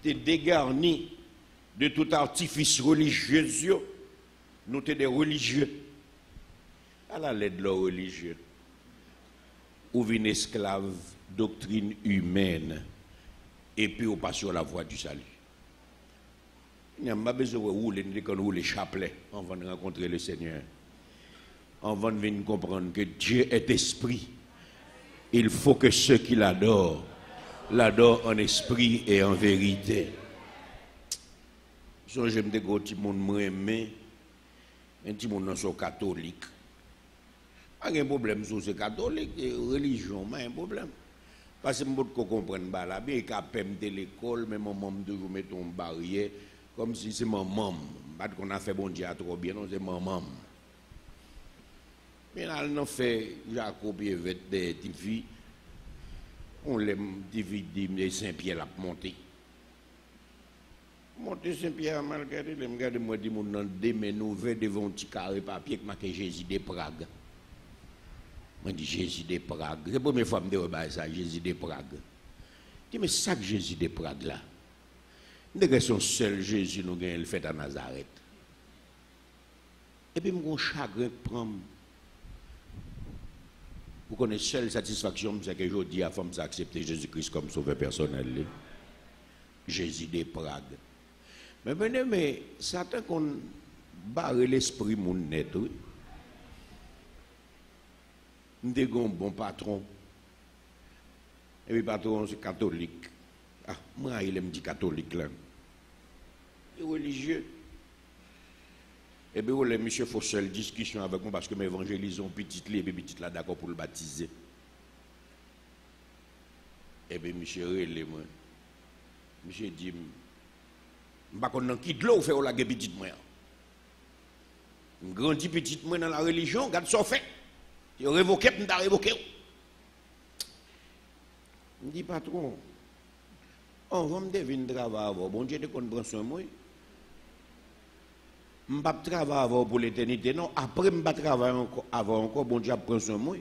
t'es dégarni de tout artifice religieux, nous t'es des religieux. À la l'aide de leur religieux. Ou une esclave, doctrine humaine, et puis on passe sur la voie du salut. Il n'y a pas besoin de rouler chapelet avant de rencontrer le Seigneur. Avant de venir comprendre que Dieu est esprit. Il faut que ceux qui l'adorent en esprit et en vérité. So, j'aime des gros petits monde aimé, un petit monde dans son catholique. Pas de problème sur ce catholique, religion, pas un problème. Parce que je comprends pas là, bien qu'à de l'école, mais maman toujours met une barrière, comme si c'est maman. Pas qu'on a fait bon Dieu trop bien, non, c'est maman. Mais là, on a fait Jacob et des petites filles. On les divise de Saint-Pierre à monter. Monter Saint-Pierre, malgré les regarde moi dit mon dans deux mais nouvelles devant un petit carré papier qui marqué Jésus de Prague. Moi dit Jésus de Prague. C'est la première fois que je me dis ça, Jésus de Prague. Je dis mais ça que Jésus de Prague là. Nous avons son seul Jésus nous gagne le fait à Nazareth. Et puis mon chagrin prend. Vous connaissez seule satisfaction, c'est que je dis à la femme d'accepter Jésus-Christ comme sauveur personnel. Jésus de Prague. Mais Satan qu'on barre l'esprit mon net, oui. Nous avons un bon patron. Et puis patron c'est catholique. Ah, moi il me dit catholique là. Il est religieux. Et bien, le monsieur faut seule discussion avec moi parce que mes évangélisons petite là, et petite là d'accord pour le baptiser. Et bien, monsieur relève moi. Monsieur dit, je ne sais pas qui de l'eau fait la petite moi. Je grandis petite moi dans la religion, regarde ça fait. Je révoqué, je n'ai révoqué. Je dis patron, on va me deviner travailler avant. Bon Dieu, de qu'on prend soin de moi. Je ne vais pas travailler avant pour l'éternité, non. Après, je ne vais pas travailler avant encore, bon Dieu, prend soin de moi.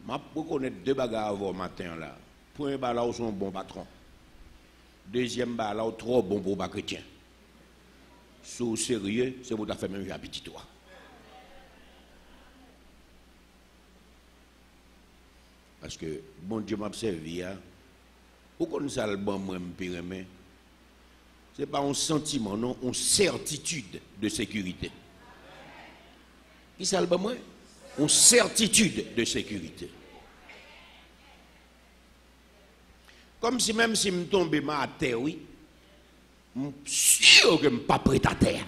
Je vais connaître deux bagages avant matin là. Premier bagage, c'est un bon patron. Deuxième bagage, trop bon pour les chrétiens. Sous sérieux, c'est pour ta faire même un petit toi. Parce que bon Dieu m'a servi, pourquoi nous allons bon moi me ce n'est pas un sentiment, non, une certitude de sécurité. Qui ça le bon moi? Une certitude de sécurité. Comme si même si je tombe à terre, oui, je suis sûr que je ne suis pas prêt à terre.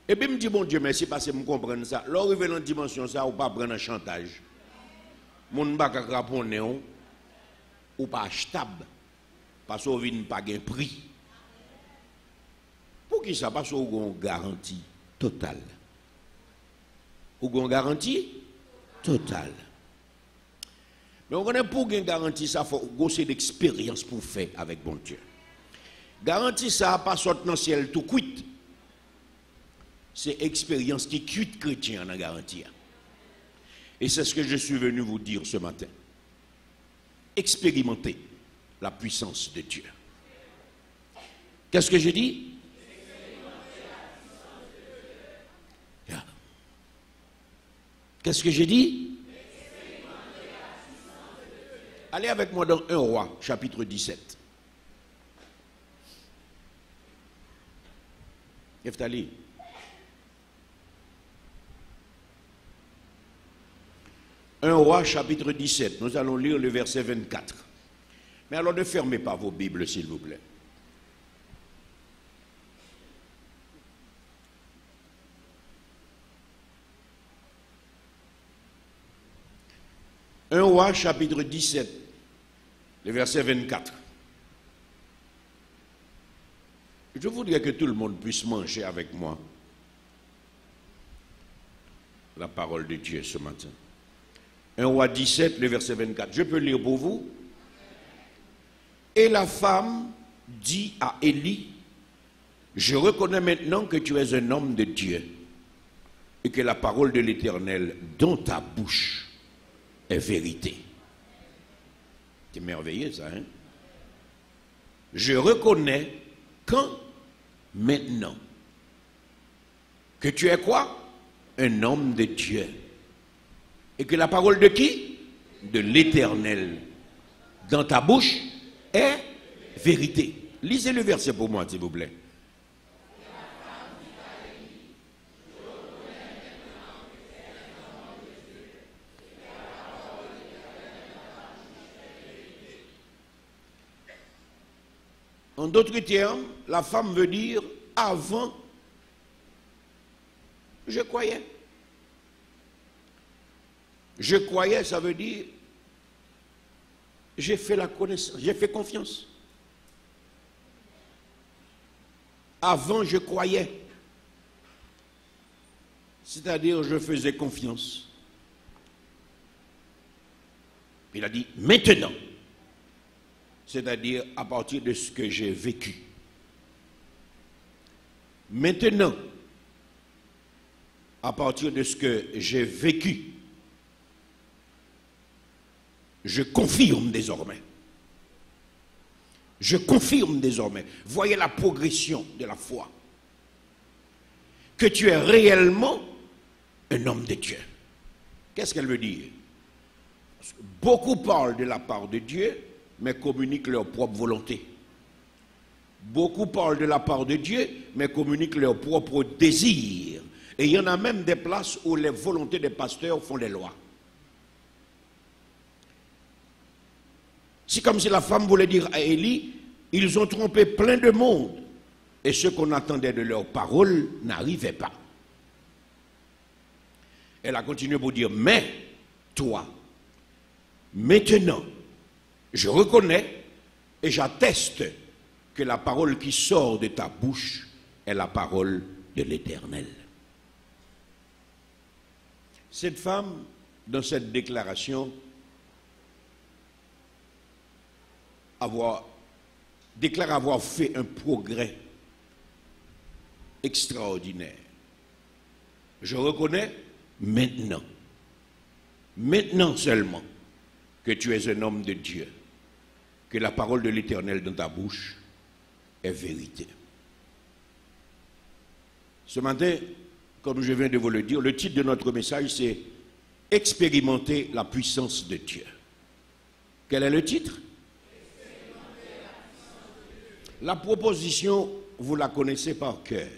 Et puis, je me dis, bon Dieu, merci parce que je comprends ça. Lorsque je dans une dimension, ça, ou pas prendre un chantage. Mon bak à craponner, ou pas achetable. Parce qu'on ne pas un prix. Pour qui ça? Parce qu'on a une garantie totale. Ou une garantie totale. Mais on connaît pour une garantie, ça, il faut gosser d'expérience pour faire avec bon Dieu. Garantie, ça, pas sortir dans le ciel tout cuit. C'est expérience qui cuite chrétien en garantie. Et c'est ce que je suis venu vous dire ce matin. Expérimentez la puissance de Dieu. Qu'est-ce que j'ai dit? Yeah. Qu'est-ce que j'ai dit? Allez avec moi dans 1 Roi, chapitre 17. Eftali. 1 Roi, chapitre 17. Nous allons lire le verset 24. Mais alors ne fermez pas vos Bibles, s'il vous plaît. « 1 Roi, chapitre 17, le verset 24. Je voudrais que tout le monde puisse manger avec moi la parole de Dieu ce matin. 1 Roi 17, le verset 24. Je peux lire pour vous. Et la femme dit à Élie, je reconnais maintenant que tu es un homme de Dieu. et que la parole de l'Éternel dans ta bouche est vérité. C'est merveilleux ça, hein? Je reconnais quand? Maintenant. Que tu es quoi? Un homme de Dieu. Et que la parole de qui? De l'Éternel dans ta bouche est vérité. Lisez le verset pour moi, s'il vous plaît. En d'autres termes, la femme veut dire avant, je croyais. Je croyais, ça veut dire j'ai fait la connaissance, j'ai fait confiance. Avant, je croyais. C'est-à-dire, je faisais confiance. Il a dit maintenant. C'est-à-dire à partir de ce que j'ai vécu. Maintenant, à partir de ce que j'ai vécu, je confirme désormais. Je confirme désormais. Voyez la progression de la foi. Que tu es réellement un homme de Dieu. Qu'est-ce qu'elle veut dire? Beaucoup parlent de la part de Dieu, mais communiquent leur propre volonté. Beaucoup parlent de la part de Dieu, mais communiquent leur propre désir. Et il y en a même des places où les volontés des pasteurs font les lois. C'est comme si la femme voulait dire à Élie, ils ont trompé plein de monde, et ce qu'on attendait de leurs paroles n'arrivait pas. Elle a continué pour dire, mais toi, maintenant, je reconnais et j'atteste que la parole qui sort de ta bouche est la parole de l'Éternel. Cette femme, dans cette déclaration, déclare avoir fait un progrès extraordinaire. Je reconnais maintenant seulement, que tu es un homme de Dieu, que la parole de l'Éternel dans ta bouche est vérité. Ce matin, comme je viens de vous le dire, le titre de notre message, c'est « Expérimenter la puissance de Dieu ». Quel est le titre? La proposition, vous la connaissez par cœur,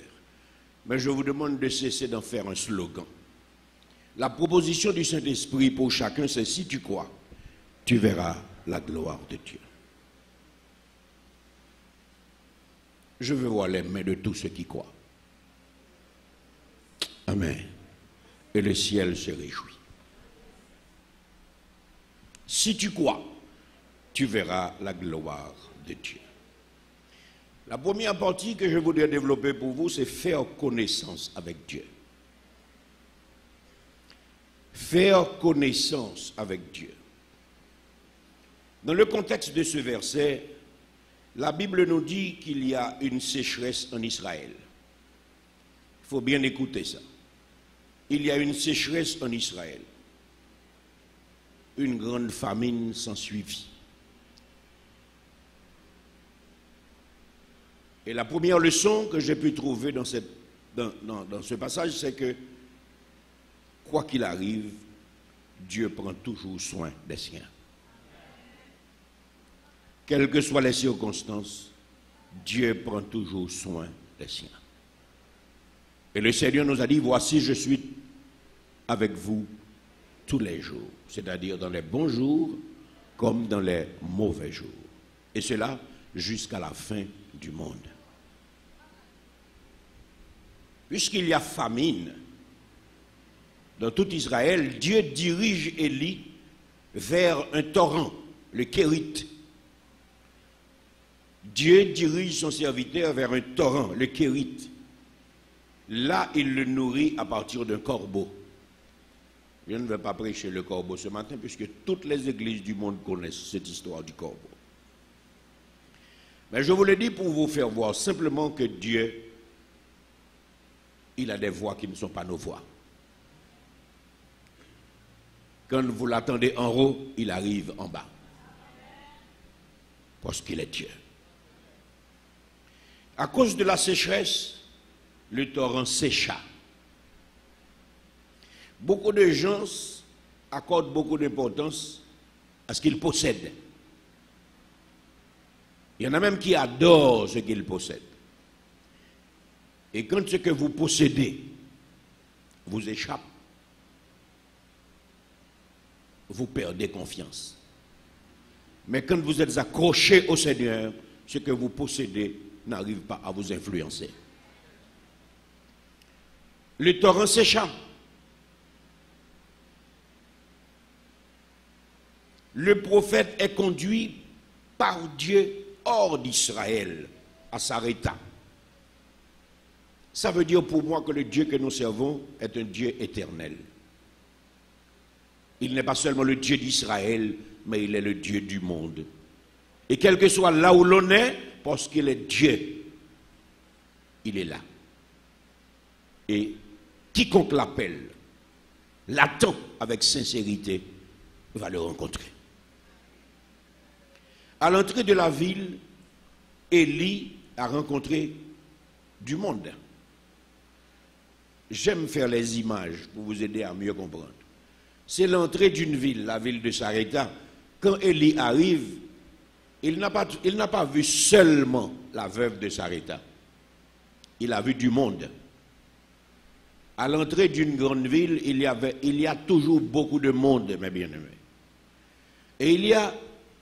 mais je vous demande de cesser d'en faire un slogan. La proposition du Saint-Esprit pour chacun, c'est si tu crois, tu verras la gloire de Dieu. Je veux voir les mains de tous ceux qui croient. Amen. Et le ciel se réjouit. Si tu crois, tu verras la gloire de Dieu. La première partie que je voudrais développer pour vous, c'est faire connaissance avec Dieu. Faire connaissance avec Dieu. Dans le contexte de ce verset, la Bible nous dit qu'il y a une sécheresse en Israël. Il faut bien écouter ça. Il y a une sécheresse en Israël. Une grande famine s'ensuivit. Et la première leçon que j'ai pu trouver dans ce passage, c'est que, quoi qu'il arrive, Dieu prend toujours soin des siens. Quelles que soient les circonstances, Dieu prend toujours soin des siens. Et le Seigneur nous a dit, voici, je suis avec vous tous les jours, c'est-à-dire dans les bons jours comme dans les mauvais jours. Et cela jusqu'à la fin du monde. Puisqu'il y a famine dans tout Israël, Dieu dirige Élie vers un torrent, le Kérit. Dieu dirige son serviteur vers un torrent, le Kérit. Là, il le nourrit à partir d'un corbeau. Je ne vais pas prêcher le corbeau ce matin, puisque toutes les églises du monde connaissent cette histoire du corbeau. Mais je vous le dis pour vous faire voir simplement que Dieu, il a des voix qui ne sont pas nos voix. Quand vous l'attendez en haut, il arrive en bas. Parce qu'il est Dieu. À cause de la sécheresse, le torrent sécha. Beaucoup de gens accordent beaucoup d'importance à ce qu'ils possèdent. Il y en a même qui adorent ce qu'ils possèdent. Et quand ce que vous possédez vous échappe, vous perdez confiance. Mais quand vous êtes accroché au Seigneur, ce que vous possédez n'arrive pas à vous influencer. Le torrent sécha. Le prophète est conduit par Dieu hors d'Israël à Sarepta. Ça veut dire pour moi que le Dieu que nous servons est un Dieu éternel. Il n'est pas seulement le Dieu d'Israël, mais il est le Dieu du monde. Et quel que soit là où l'on est, parce qu'il est Dieu, il est là. Et quiconque l'appelle, l'attend avec sincérité, va le rencontrer. À l'entrée de la ville, Élie a rencontré du monde. J'aime faire les images pour vous aider à mieux comprendre. C'est l'entrée d'une ville, la ville de Sarepta. Quand Élie arrive, il n'a pas vu seulement la veuve de Sarepta. Il a vu du monde. À l'entrée d'une grande ville, il y a toujours beaucoup de monde, mes bien-aimés. Et il y a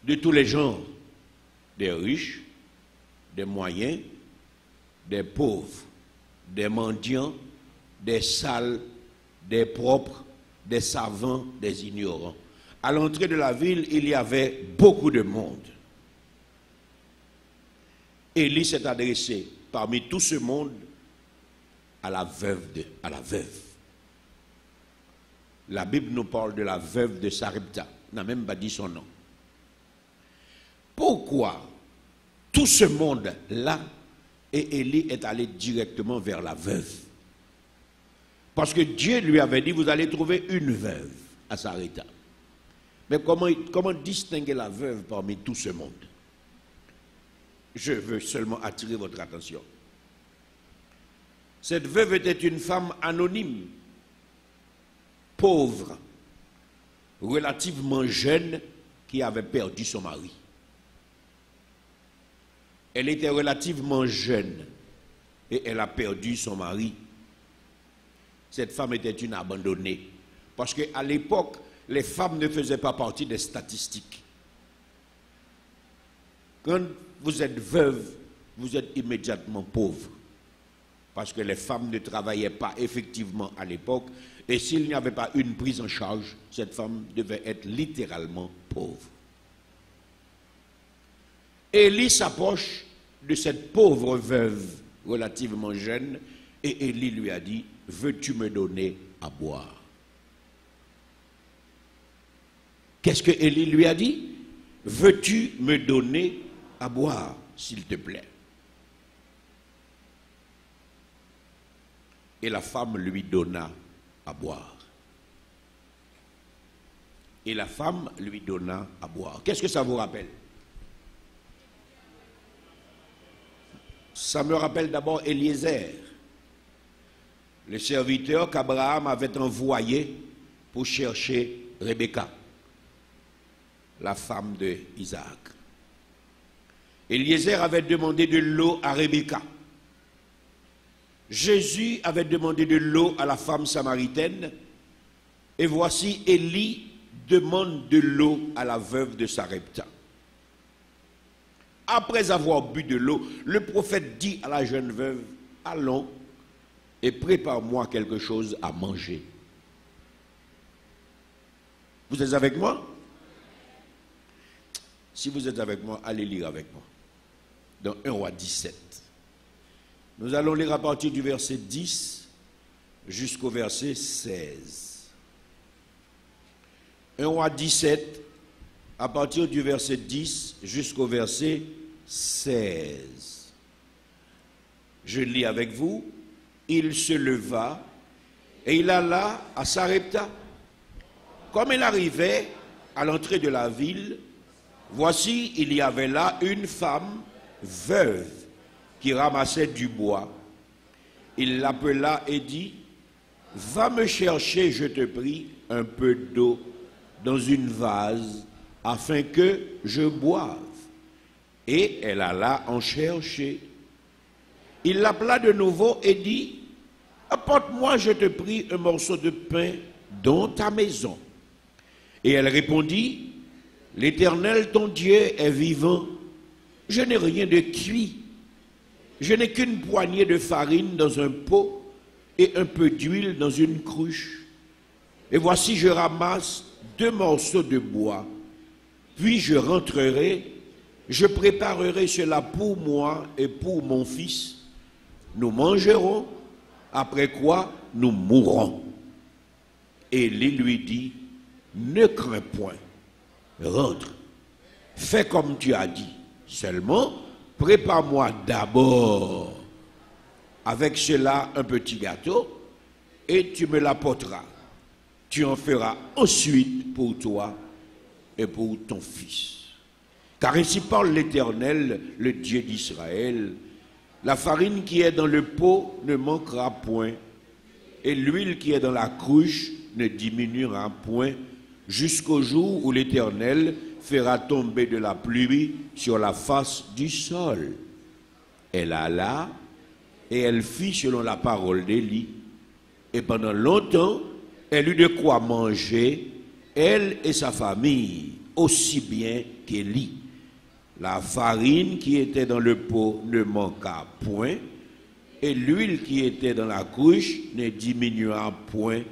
de tous les genres, des riches, des moyens, des pauvres, des mendiants, des sales, des propres, des savants, des ignorants. À l'entrée de la ville, il y avait beaucoup de monde. Élie s'est adressé parmi tout ce monde à la veuve. La Bible nous parle de la veuve de Sarepta. N'a même pas dit son nom. Pourquoi tout ce monde-là et Élie est allé directement vers la veuve? Parce que Dieu lui avait dit, vous allez trouver une veuve à Sarepta. Mais comment distinguer la veuve parmi tout ce monde? Je veux seulement attirer votre attention. Cette veuve était une femme anonyme, pauvre, relativement jeune, qui avait perdu son mari. Elle était relativement jeune et elle a perdu son mari. Cette femme était une abandonnée. Parce qu'à l'époque, les femmes ne faisaient pas partie des statistiques. Quand vous êtes veuve, vous êtes immédiatement pauvre. Parce que les femmes ne travaillaient pas effectivement à l'époque. Et s'il n'y avait pas une prise en charge, cette femme devait être littéralement pauvre. Élie s'approche de cette pauvre veuve relativement jeune et Élie lui a dit, veux-tu me donner à boire? Qu'est-ce que Élie lui a dit? Veux-tu me donner à boire, s'il te plaît? Et la femme lui donna à boire. Et la femme lui donna à boire. Qu'est-ce que ça vous rappelle? Ça me rappelle d'abord Eliezer, le serviteur qu'Abraham avait envoyé pour chercher Rebecca, la femme d'Isaac. Eliezer avait demandé de l'eau à Rebecca. Jésus avait demandé de l'eau à la femme samaritaine. Et voici Élie demande de l'eau à la veuve de Sarepta. Après avoir bu de l'eau, le prophète dit à la jeune veuve, allons et prépare-moi quelque chose à manger. Vous êtes avec moi? Si vous êtes avec moi, allez lire avec moi. Dans 1 Roi 17. Nous allons lire à partir du verset 10 jusqu'au verset 16. 1 Roi 17, à partir du verset 10 jusqu'au verset 16. Je lis avec vous. Il se leva et il alla à Sarepta. Comme il arrivait à l'entrée de la ville, voici, il y avait là une femme veuve qui ramassait du bois. Il l'appela et dit, va me chercher, je te prie, un peu d'eau dans une vase, afin que je boive. Et elle alla en chercher. Il l'appela de nouveau et dit, apporte-moi, je te prie, un morceau de pain dans ta maison. Et elle répondit, l'Éternel, ton Dieu, est vivant. Je n'ai rien de cuit. Je n'ai qu'une poignée de farine dans un pot et un peu d'huile dans une cruche. Et voici, je ramasse 2 morceaux de bois. Puis je rentrerai, je préparerai cela pour moi et pour mon fils. Nous mangerons, après quoi nous mourrons. Élie lui dit, ne crains point, rentre, fais comme tu as dit, seulement prépare-moi d'abord avec cela un petit gâteau et tu me l'apporteras. Tu en feras ensuite pour toi et pour ton fils. Car ainsi parle l'Éternel, le Dieu d'Israël, la farine qui est dans le pot ne manquera point, et l'huile qui est dans la cruche ne diminuera point, jusqu'au jour où l'Éternel fera tomber de la pluie sur la face du sol. Elle alla, et elle fit selon la parole d'Élie, et pendant longtemps, elle eut de quoi manger, elle et sa famille, aussi bien qu'Élie. La farine qui était dans le pot ne manqua point, et l'huile qui était dans la cruche ne diminua point,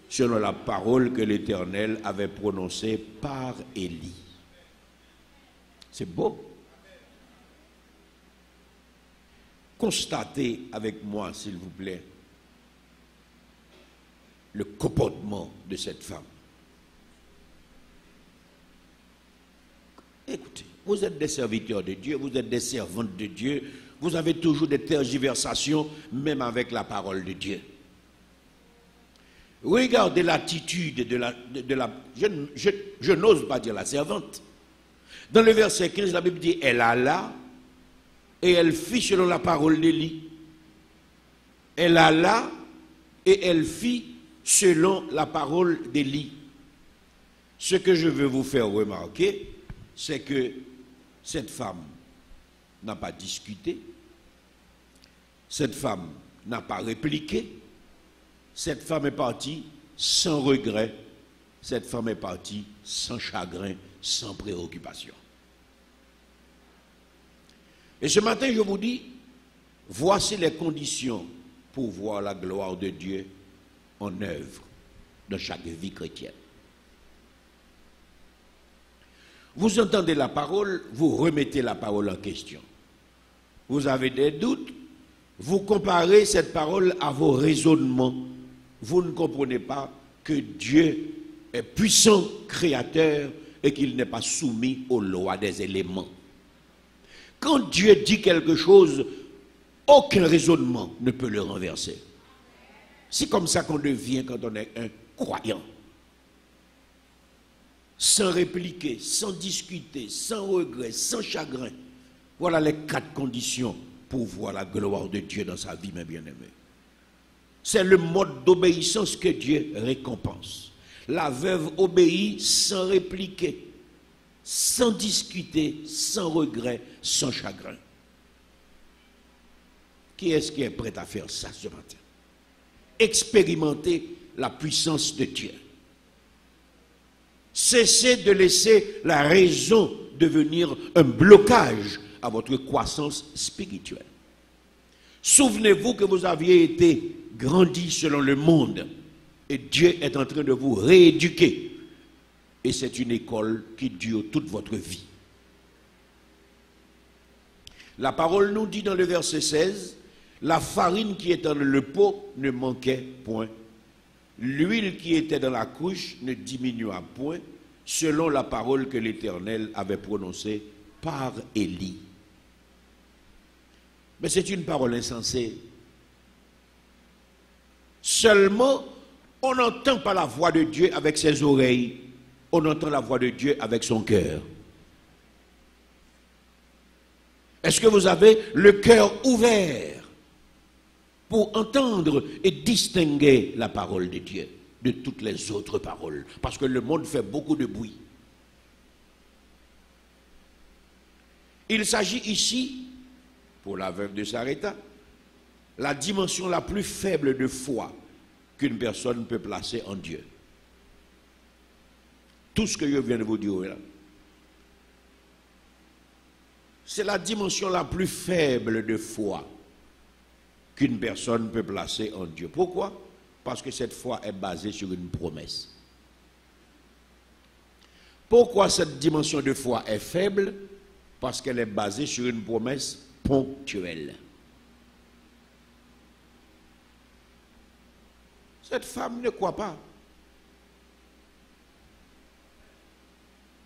selon la parole que l'Éternel avait prononcée par Élie. C'est beau. Constatez avec moi, s'il vous plaît, le comportement de cette femme. Écoutez, vous êtes des serviteurs de Dieu, vous êtes des servantes de Dieu, vous avez toujours des tergiversations, même avec la parole de Dieu. Regardez l'attitude de la je n'ose pas dire la servante. Dans le verset 15, la Bible dit, elle alla et elle fit selon la parole d'Élie. Elle alla et elle fit selon la parole d'Élie. Ce que je veux vous faire remarquer, c'est que cette femme n'a pas discuté, cette femme n'a pas répliqué, cette femme est partie sans regret, cette femme est partie sans chagrin, sans préoccupation. Et ce matin, je vous dis, voici les conditions pour voir la gloire de Dieu en œuvre dans chaque vie chrétienne. Vous entendez la parole, vous remettez la parole en question. Vous avez des doutes, vous comparez cette parole à vos raisonnements. Vous ne comprenez pas que Dieu est puissant, créateur, et qu'il n'est pas soumis aux lois des éléments. Quand Dieu dit quelque chose, aucun raisonnement ne peut le renverser. C'est comme ça qu'on devient quand on est un croyant. Sans répliquer, sans discuter, sans regret, sans chagrin. Voilà les 4 conditions pour voir la gloire de Dieu dans sa vie, mes bien-aimés. C'est le mode d'obéissance que Dieu récompense. La veuve obéit sans répliquer, sans discuter, sans regret, sans chagrin. Qui est-ce qui est prêt à faire ça ce matin? Expérimenter la puissance de Dieu. Cessez de laisser la raison devenir un blocage à votre croissance spirituelle. Souvenez-vous que vous aviez été grandi selon le monde et Dieu est en train de vous rééduquer. Et c'est une école qui dure toute votre vie. La parole nous dit dans le verset 16, la farine qui était dans le pot ne manquait point. L'huile qui était dans la cruche ne diminua point, selon la parole que l'Éternel avait prononcée par Élie. Mais c'est une parole insensée. Seulement On n'entend pas la voix de Dieu avec ses oreilles, on entend la voix de Dieu avec son cœur. Est-ce que vous avez le cœur ouvert pour entendre et distinguer la parole de Dieu de toutes les autres paroles? Parce que le monde fait beaucoup de bruit. Il s'agit ici, pour la veuve de Sarepta, la dimension la plus faible de foi qu'une personne peut placer en Dieu. Tout ce que je viens de vous dire là, c'est la dimension la plus faible de foi qu'une personne peut placer en Dieu. Pourquoi? Parce que cette foi est basée sur une promesse. Pourquoi cette dimension de foi est faible? Parce qu'elle est basée sur une promesse ponctuelle. Cette femme ne croit pas.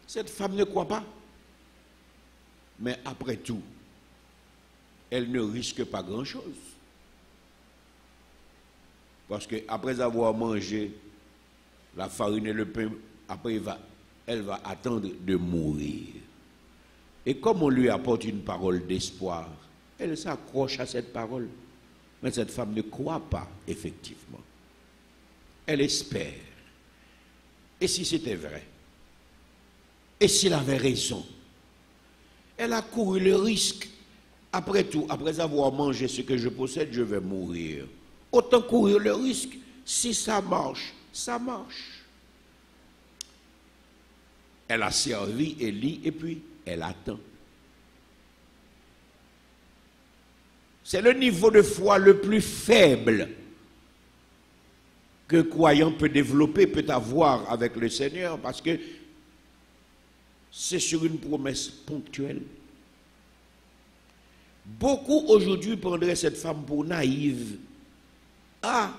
Cette femme ne croit pas. Mais après tout, elle ne risque pas grand-chose. Parce qu'après avoir mangé la farine et le pain, après elle va attendre de mourir. Et comme on lui apporte une parole d'espoir, elle s'accroche à cette parole. Mais cette femme ne croit pas, effectivement. Elle espère. Et si c'était vrai? Et s'il avait raison? Elle a couru le risque. Après tout, après avoir mangé ce que je possède, je vais mourir. Autant courir le risque. Si ça marche, ça marche. Elle a servi Élie et puis elle attend. C'est le niveau de foi le plus faible qu'un croyant peut développer, peut avoir avec le Seigneur, parce que c'est sur une promesse ponctuelle. Beaucoup aujourd'hui prendraient cette femme pour naïve. Ah,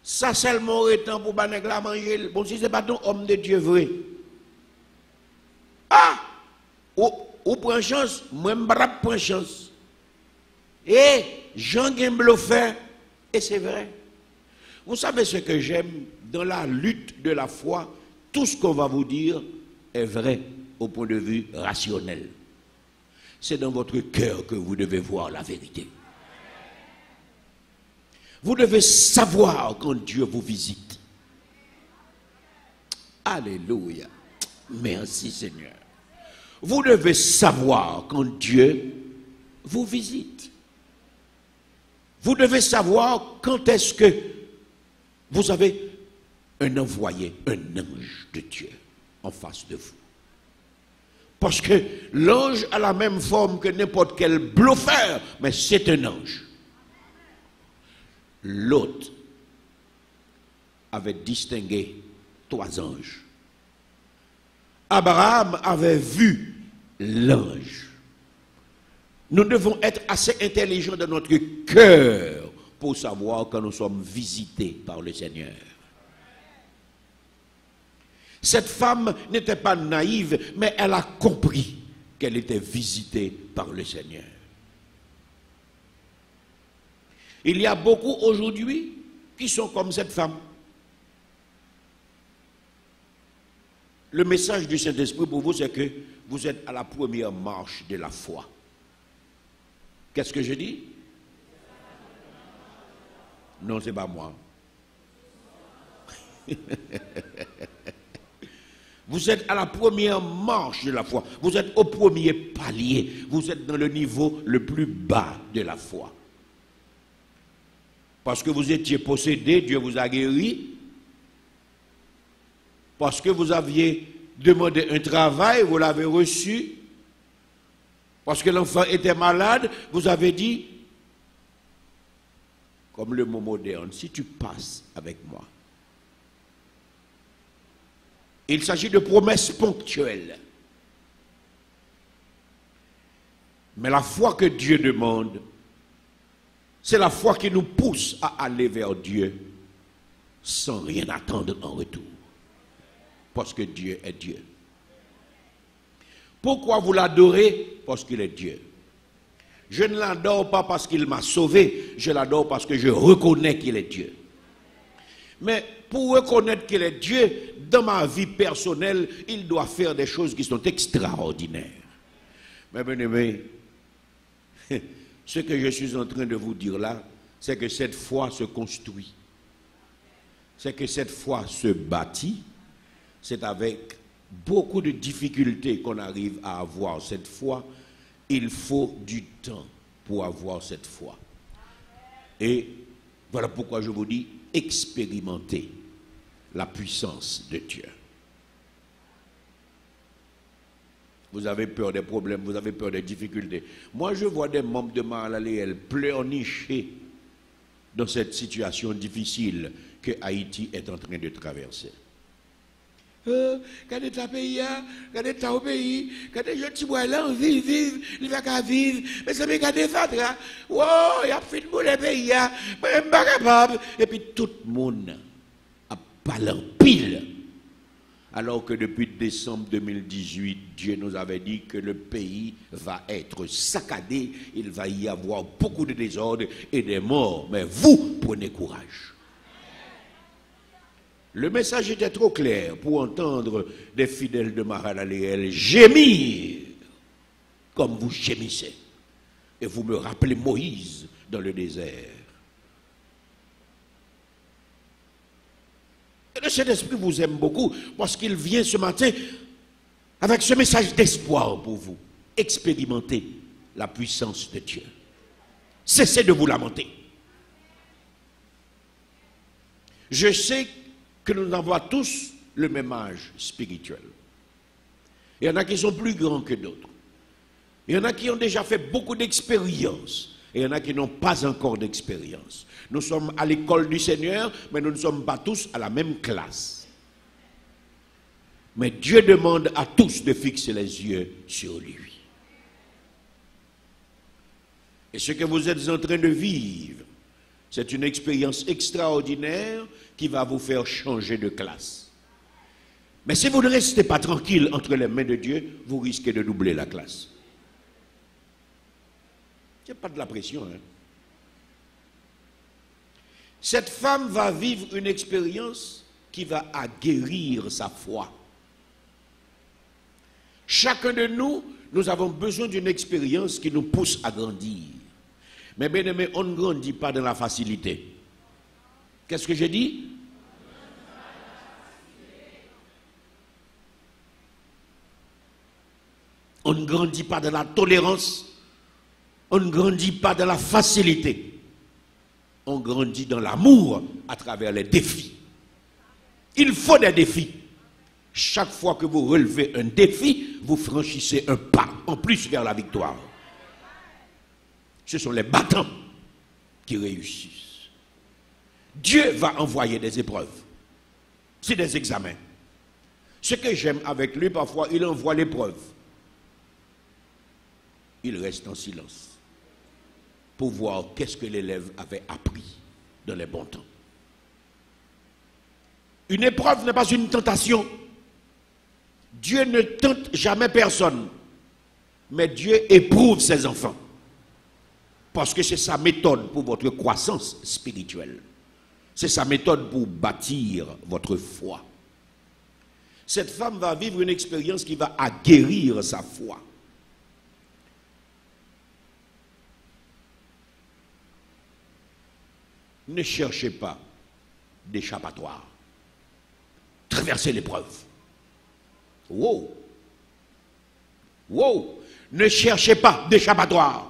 ça seulement est temps pour banèg la manger. Bon, si ce n'est pas ton homme de Dieu vrai. Ah, ou prend chance, moi je prends chance. Et Jean Gemblo fait, et c'est vrai. Vous savez ce que j'aime dans la lutte de la foi, tout ce qu'on va vous dire est vrai au point de vue rationnel. C'est dans votre cœur que vous devez voir la vérité. Vous devez savoir quand Dieu vous visite. Alléluia. Merci Seigneur. Vous devez savoir quand Dieu vous visite. Vous devez savoir quand est-ce que vous avez un envoyé, un ange de Dieu en face de vous. Parce que l'ange a la même forme que n'importe quel bluffeur, mais c'est un ange. L'autre avait distingué 3 anges. Abraham avait vu l'ange. Nous devons être assez intelligents dans notre cœur pour savoir quand nous sommes visités par le Seigneur. Cette femme n'était pas naïve, mais elle a compris qu'elle était visitée par le Seigneur. Il y a beaucoup aujourd'hui qui sont comme cette femme. Le message du Saint-Esprit pour vous, c'est que vous êtes à la première marche de la foi. Qu'est-ce que je dis? Non, ce n'est pas moi. Vous êtes à la première marche de la foi. Vous êtes au premier palier. Vous êtes dans le niveau le plus bas de la foi. Parce que vous étiez possédé, Dieu vous a guéri. Parce que vous aviez demandé un travail, vous l'avez reçu. Parce que l'enfant était malade, vous avez dit, comme le mot moderne, si tu passes avec moi. Il s'agit de promesses ponctuelles. Mais la foi que Dieu demande, c'est la foi qui nous pousse à aller vers Dieu sans rien attendre en retour. Parce que Dieu est Dieu. Pourquoi vous l'adorez? Parce qu'il est Dieu. Je ne l'adore pas parce qu'il m'a sauvé, je l'adore parce que je reconnais qu'il est Dieu. Mais pour reconnaître qu'il est Dieu, dans ma vie personnelle, il doit faire des choses qui sont extraordinaires. Mais bien aimé, ce que je suis en train de vous dire là, c'est que cette foi se construit. C'est que cette foi se bâtit. C'est avec beaucoup de difficultés qu'on arrive à avoir cette foi. Il faut du temps pour avoir cette foi. Et voilà pourquoi je vous dis, expérimentez la puissance de Dieu. Vous avez peur des problèmes, vous avez peur des difficultés. Moi, je vois des membres de Mahalaleel pleurnicher dans cette situation difficile que Haïti est en train de traverser. Quand ta pays, quand ta pays, quand les gens qui voient là, on vivent, ils vont qu'à vivre, mais ça me garde ça, wow, il y a fait pour les pays, mais pas capable. Et puis tout le monde a parlé en pile. Alors que depuis décembre 2018, Dieu nous avait dit que le pays va être saccadé, il va y avoir beaucoup de désordre et des morts. Mais vous, prenez courage. Le message était trop clair pour entendre des fidèles de Mahalaleel gémir comme vous gémissez. Et vous me rappelez Moïse dans le désert. Et le Saint-Esprit vous aime beaucoup parce qu'il vient ce matin avec ce message d'espoir pour vous. Expérimentez la puissance de Dieu. Cessez de vous lamenter. Je sais que nous avons tous le même âge spirituel. Il y en a qui sont plus grands que d'autres. Il y en a qui ont déjà fait beaucoup d'expériences. Et il y en a qui n'ont pas encore d'expérience. Nous sommes à l'école du Seigneur, mais nous ne sommes pas tous à la même classe. Mais Dieu demande à tous de fixer les yeux sur lui. Et ce que vous êtes en train de vivre, c'est une expérience extraordinaire qui va vous faire changer de classe. Mais si vous ne restez pas tranquille entre les mains de Dieu, vous risquez de doubler la classe. Il n'y a pas de la pression. Hein? Cette femme va vivre une expérience qui va aguerrir sa foi. Chacun de nous, nous avons besoin d'une expérience qui nous pousse à grandir. Mais bien aimé, on ne grandit pas dans la facilité. Qu'est-ce que j'ai dit? On ne grandit pas dans la tolérance. On ne grandit pas dans la facilité. On grandit dans l'amour à travers les défis. Il faut des défis. Chaque fois que vous relevez un défi, vous franchissez un pas en plus vers la victoire. Ce sont les battants qui réussissent. Dieu va envoyer des épreuves. C'est des examens. Ce que j'aime avec lui, parfois, il envoie l'épreuve. Il reste en silence pour voir qu'est-ce que l'élève avait appris dans les bons temps. Une épreuve n'est pas une tentation. Dieu ne tente jamais personne. Mais Dieu éprouve ses enfants. Parce que c'est sa méthode pour votre croissance spirituelle. C'est sa méthode pour bâtir votre foi. Cette femme va vivre une expérience qui va aguerrir sa foi. Ne cherchez pas d'échappatoire. Traversez l'épreuve. Wow! Wow! Ne cherchez pas d'échappatoire.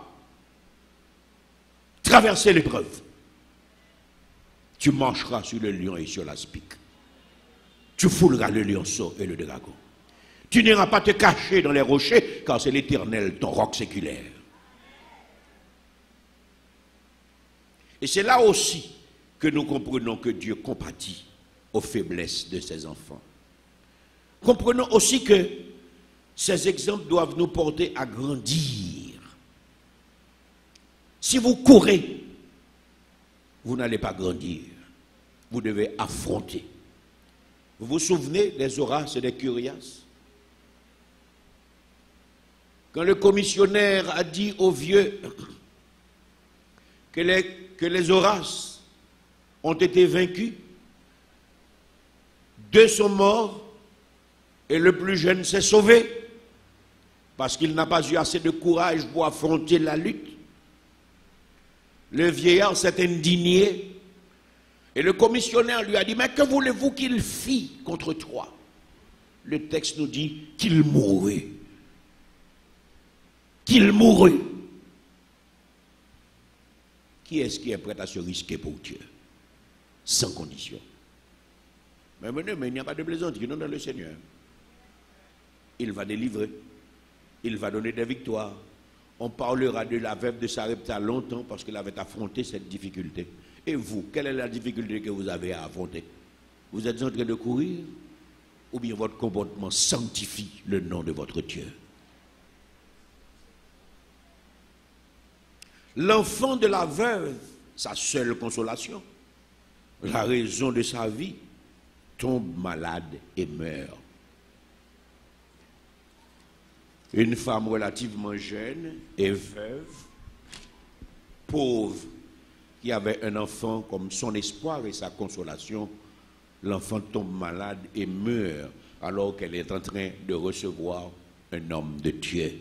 Traversez l'épreuve. Tu marcheras sur le lion et sur l'aspic. Tu fouleras le lionceau et le dragon. Tu n'iras pas te cacher dans les rochers, car c'est l'Éternel, ton roc séculaire. Et c'est là aussi que nous comprenons que Dieu compatit aux faiblesses de ses enfants. Comprenons aussi que ces exemples doivent nous porter à grandir. Si vous courez, vous n'allez pas grandir. Vous devez affronter. Vous vous souvenez des Horaces et des Curias? Quand le commissionnaire a dit aux vieux que les Horaces ont été vaincus, Deux sont morts et le plus jeune s'est sauvé parce qu'il n'a pas eu assez de courage pour affronter la lutte. Le vieillard s'est indigné et le commissionnaire lui a dit, mais que voulez-vous qu'il fît contre toi? Le texte nous dit qu'il mourut. Qu'il mourut. Qui est-ce qui est prêt à se risquer pour Dieu? Sans condition. Mais il n'y a pas de plaisanterie, non, dans le Seigneur. Il va délivrer. Il va donner des victoires. On parlera de la veuve de Sarepta longtemps parce qu'elle avait affronté cette difficulté. Et vous, quelle est la difficulté que vous avez à affronter? Vous êtes en train de courir ou bien votre comportement sanctifie le nom de votre Dieu? L'enfant de la veuve, sa seule consolation, la raison de sa vie, tombe malade et meurt. Une femme relativement jeune et veuve, pauvre, qui avait un enfant comme son espoir et sa consolation, l'enfant tombe malade et meurt alors qu'elle est en train de recevoir un homme de Dieu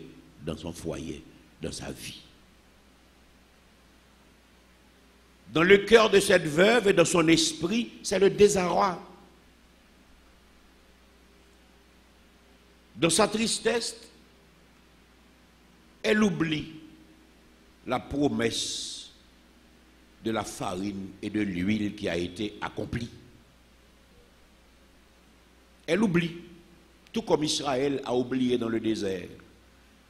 dans son foyer, dans sa vie. Dans le cœur de cette veuve et dans son esprit, c'est le désarroi. Dans sa tristesse, elle oublie la promesse de la farine et de l'huile qui a été accomplie. Elle oublie, tout comme Israël a oublié dans le désert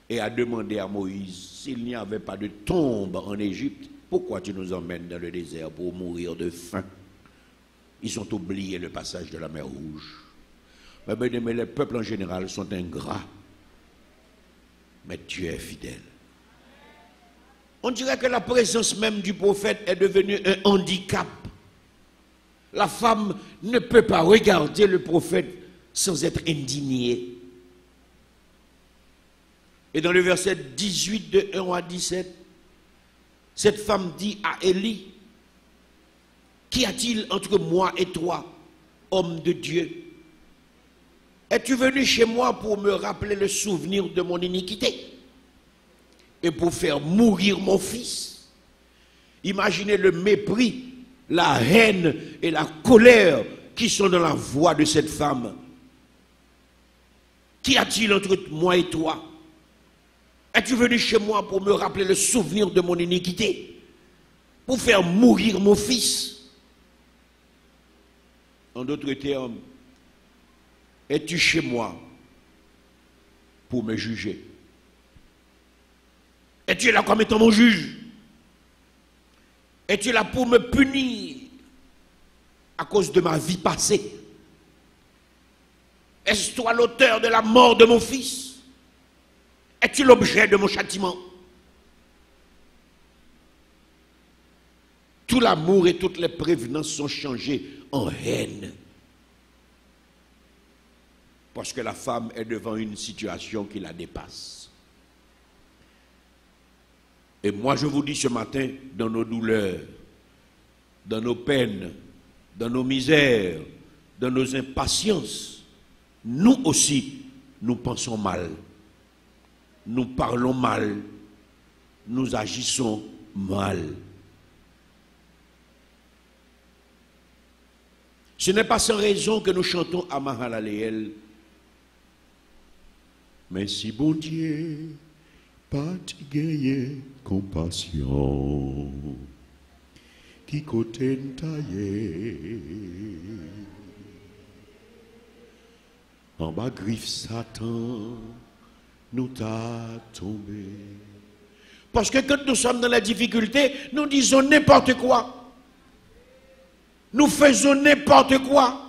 et a demandé à Moïse, s'il n'y avait pas de tombe en Égypte, pourquoi tu nous emmènes dans le désert pour mourir de faim? Ils ont oublié le passage de la mer Rouge. Mais les peuples en général sont ingrats. Mais Dieu est fidèle. On dirait que la présence même du prophète est devenue un handicap. La femme ne peut pas regarder le prophète sans être indignée. Et dans le verset 18 de 1 à 17, cette femme dit à Élie, qu'y a-t-il entre moi et toi, homme de Dieu? Es-tu venu chez moi pour me rappeler le souvenir de mon iniquité et pour faire mourir mon fils? Imaginez le mépris, la haine et la colère qui sont dans la voix de cette femme. Qu'y a-t-il entre moi et toi? Es-tu venu chez moi pour me rappeler le souvenir de mon iniquité, pour faire mourir mon fils? En d'autres termes, es-tu chez moi pour me juger? Es-tu là comme étant mon juge? Es-tu là pour me punir à cause de ma vie passée? Est-ce toi l'auteur de la mort de mon fils? Es-tu l'objet de mon châtiment? Tout l'amour et toutes les prévenances sont changés en haine. Parce que la femme est devant une situation qui la dépasse. Et moi je vous dis ce matin, dans nos douleurs, dans nos peines, dans nos misères, dans nos impatiences, nous aussi, nous pensons mal. Nous parlons mal, nous agissons mal. Ce n'est pas sans raison que nous chantons à Mahalaleel. Mais si bon Dieu, pas gagner compassion, qui côté taillé, en bas griffe Satan, nous t'a tombé. Parce que quand nous sommes dans la difficulté, nous disons n'importe quoi. Nous faisons n'importe quoi.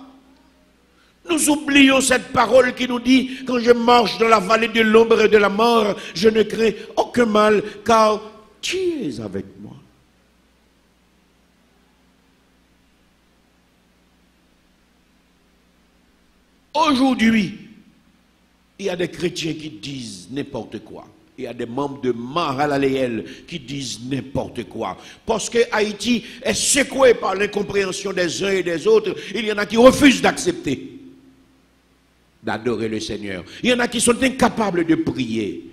Nous oublions cette parole qui nous dit, quand je marche dans la vallée de l'ombre et de la mort, je ne crains aucun mal, car tu es avec moi. Aujourd'hui, il y a des chrétiens qui disent n'importe quoi. Il y a des membres de Mahalaleel qui disent n'importe quoi. Parce que Haïti est secoué par l'incompréhension des uns et des autres. Il y en a qui refusent d'accepter. d'adorer le Seigneur. Il y en a qui sont incapables de prier.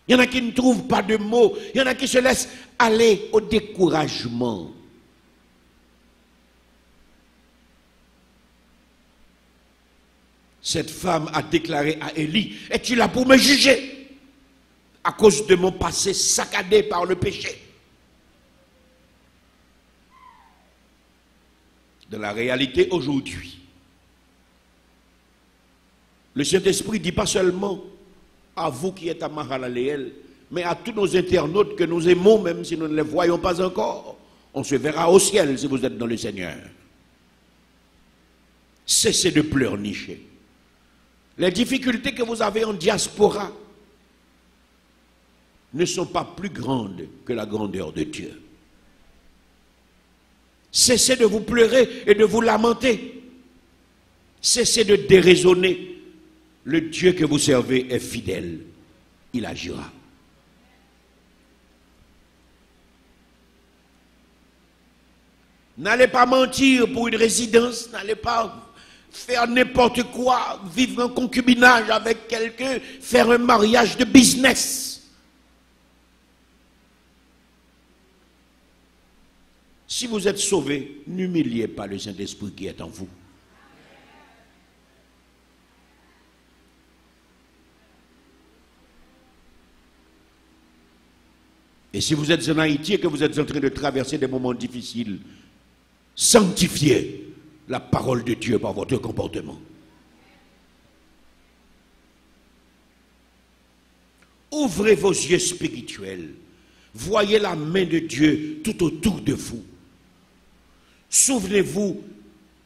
Il y en a qui ne trouvent pas de mots. Il y en a qui se laissent aller au découragement. Cette femme a déclaré à Élie, « Es-tu là pour me juger à cause de mon passé saccadé par le péché ?» Dans la réalité aujourd'hui, le Saint-Esprit dit pas seulement à vous qui êtes à Mahalaléel, mais à tous nos internautes que nous aimons, même si nous ne les voyons pas encore. On se verra au ciel si vous êtes dans le Seigneur. Cessez de pleurnicher. Les difficultés que vous avez en diaspora ne sont pas plus grandes que la grandeur de Dieu. Cessez de vous pleurer et de vous lamenter. Cessez de déraisonner. Le Dieu que vous servez est fidèle. Il agira. N'allez pas mentir pour une résidence. N'allez pas faire n'importe quoi. Vivre un concubinage avec quelqu'un. Faire un mariage de business. Si vous êtes sauvé, n'humiliez pas le Saint-Esprit qui est en vous. Et si vous êtes en Haïti et que vous êtes en train de traverser des moments difficiles, sanctifiez la parole de Dieu par votre comportement. Ouvrez vos yeux spirituels. Voyez la main de Dieu tout autour de vous. Souvenez-vous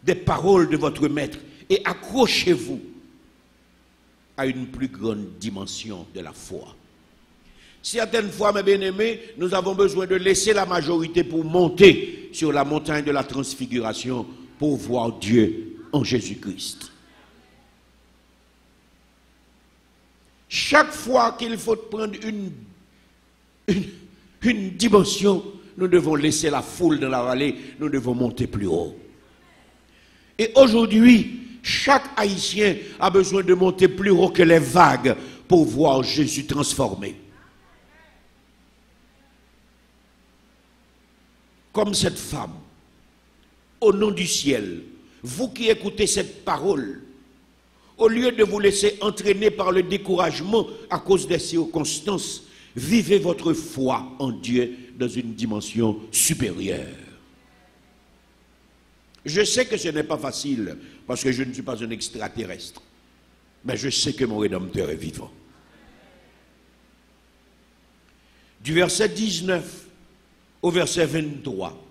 des paroles de votre maître et accrochez-vous à une plus grande dimension de la foi. Certaines fois, mes bien-aimés, nous avons besoin de laisser la majorité pour monter sur la montagne de la transfiguration pour voir Dieu en Jésus-Christ. Chaque fois qu'il faut prendre une dimension, nous devons laisser la foule dans la vallée, nous devons monter plus haut. Et aujourd'hui, chaque Haïtien a besoin de monter plus haut que les vagues pour voir Jésus transformé. Comme cette femme, au nom du ciel, vous qui écoutez cette parole, au lieu de vous laisser entraîner par le découragement à cause des circonstances, vivez votre foi en Dieu dans une dimension supérieure. Je sais que ce n'est pas facile, parce que je ne suis pas un extraterrestre, mais je sais que mon Rédempteur est vivant. Du verset 19 au verset 23,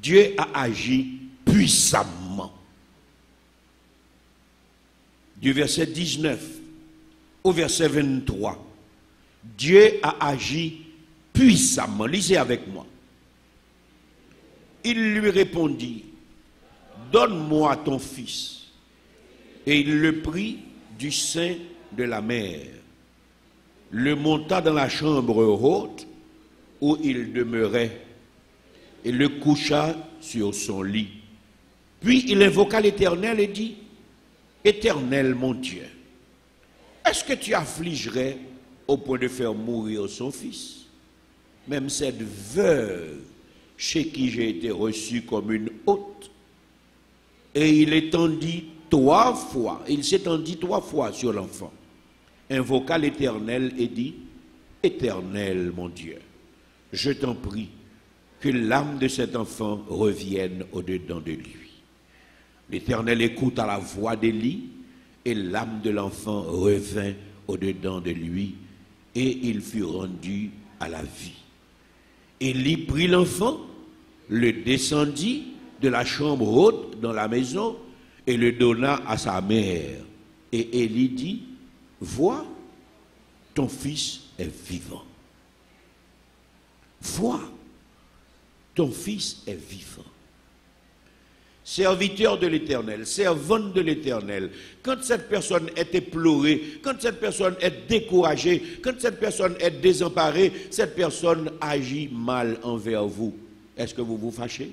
Dieu a agi puissamment. Du verset 19 au verset 23, Dieu a agi puissamment. Lisez avec moi. Il lui répondit, donne-moi ton fils. Et il le prit du sein de la mère, le monta dans la chambre haute où il demeurait et le coucha sur son lit. Puis il invoqua l'Éternel et dit, Éternel mon Dieu, est-ce que tu affligerais au point de faire mourir son fils, même cette veuve chez qui j'ai été reçu comme une hôte? Et il s'étendit 3 fois sur l'enfant, invoqua l'Éternel et dit, Éternel mon Dieu, je t'en prie que l'âme de cet enfant revienne au-dedans de lui. L'Éternel écouta la voix d'Élie et l'âme de l'enfant revint au-dedans de lui et il fut rendu à la vie. Élie prit l'enfant, le descendit de la chambre haute dans la maison et le donna à sa mère. Et Élie dit, vois, ton fils est vivant. Vois, ton fils est vivant. Serviteur de l'Éternel, servante de l'Éternel, quand cette personne est éplorée, quand cette personne est découragée, quand cette personne est désemparée, cette personne agit mal envers vous. Est-ce que vous vous fâchez?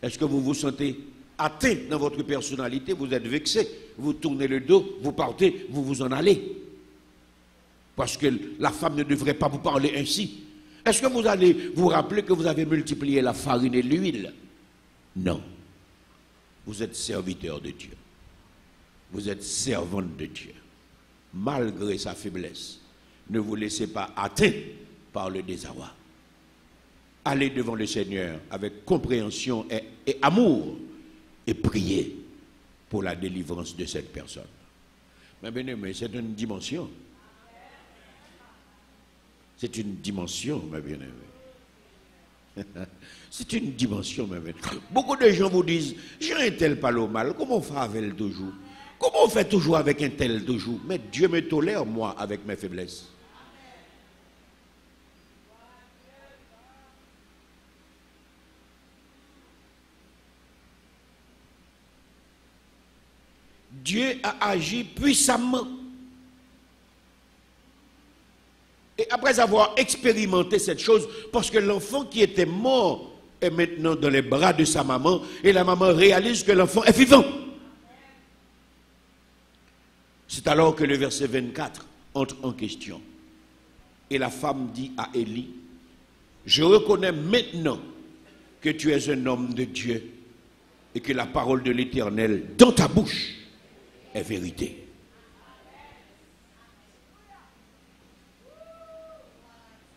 Est-ce que vous vous sentez atteint dans votre personnalité, vous êtes vexé, vous tournez le dos, vous partez, vous vous en allez. Parce que la femme ne devrait pas vous parler ainsi. Est-ce que vous allez vous rappeler que vous avez multiplié la farine et l'huile? Non. Vous êtes serviteur de Dieu. Vous êtes servante de Dieu. Malgré sa faiblesse, ne vous laissez pas atteindre par le désarroi. Allez devant le Seigneur avec compréhension et amour et priez pour la délivrance de cette personne. Mais bien aimé, c'est une dimension. C'est une dimension, ma bien-aimée. C'est une dimension, ma bien-aimée. Beaucoup de gens vous disent, j'ai un tel pas au mal, comment on fait avec elle toujours? Comment on fait toujours avec un tel toujours? Mais Dieu me tolère, moi, avec mes faiblesses. Dieu a agi puissamment. Et après avoir expérimenté cette chose, parce que l'enfant qui était mort est maintenant dans les bras de sa maman, et la maman réalise que l'enfant est vivant. C'est alors que le verset 24 entre en question. Et la femme dit à Élie, je reconnais maintenant que tu es un homme de Dieu et que la parole de l'Éternel dans ta bouche est vérité.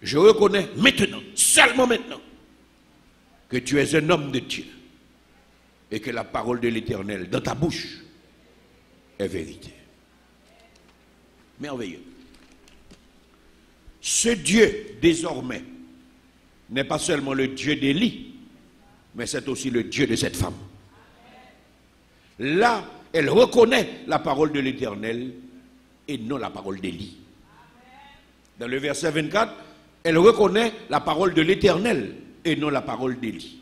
Je reconnais maintenant, seulement maintenant, que tu es un homme de Dieu et que la parole de l'Éternel dans ta bouche est vérité. Merveilleux. Ce Dieu, désormais, n'est pas seulement le Dieu d'Élie, mais c'est aussi le Dieu de cette femme. Là, elle reconnaît la parole de l'Éternel et non la parole d'Élie. Dans le verset 24, elle reconnaît la parole de l'Éternel et non la parole d'Élie.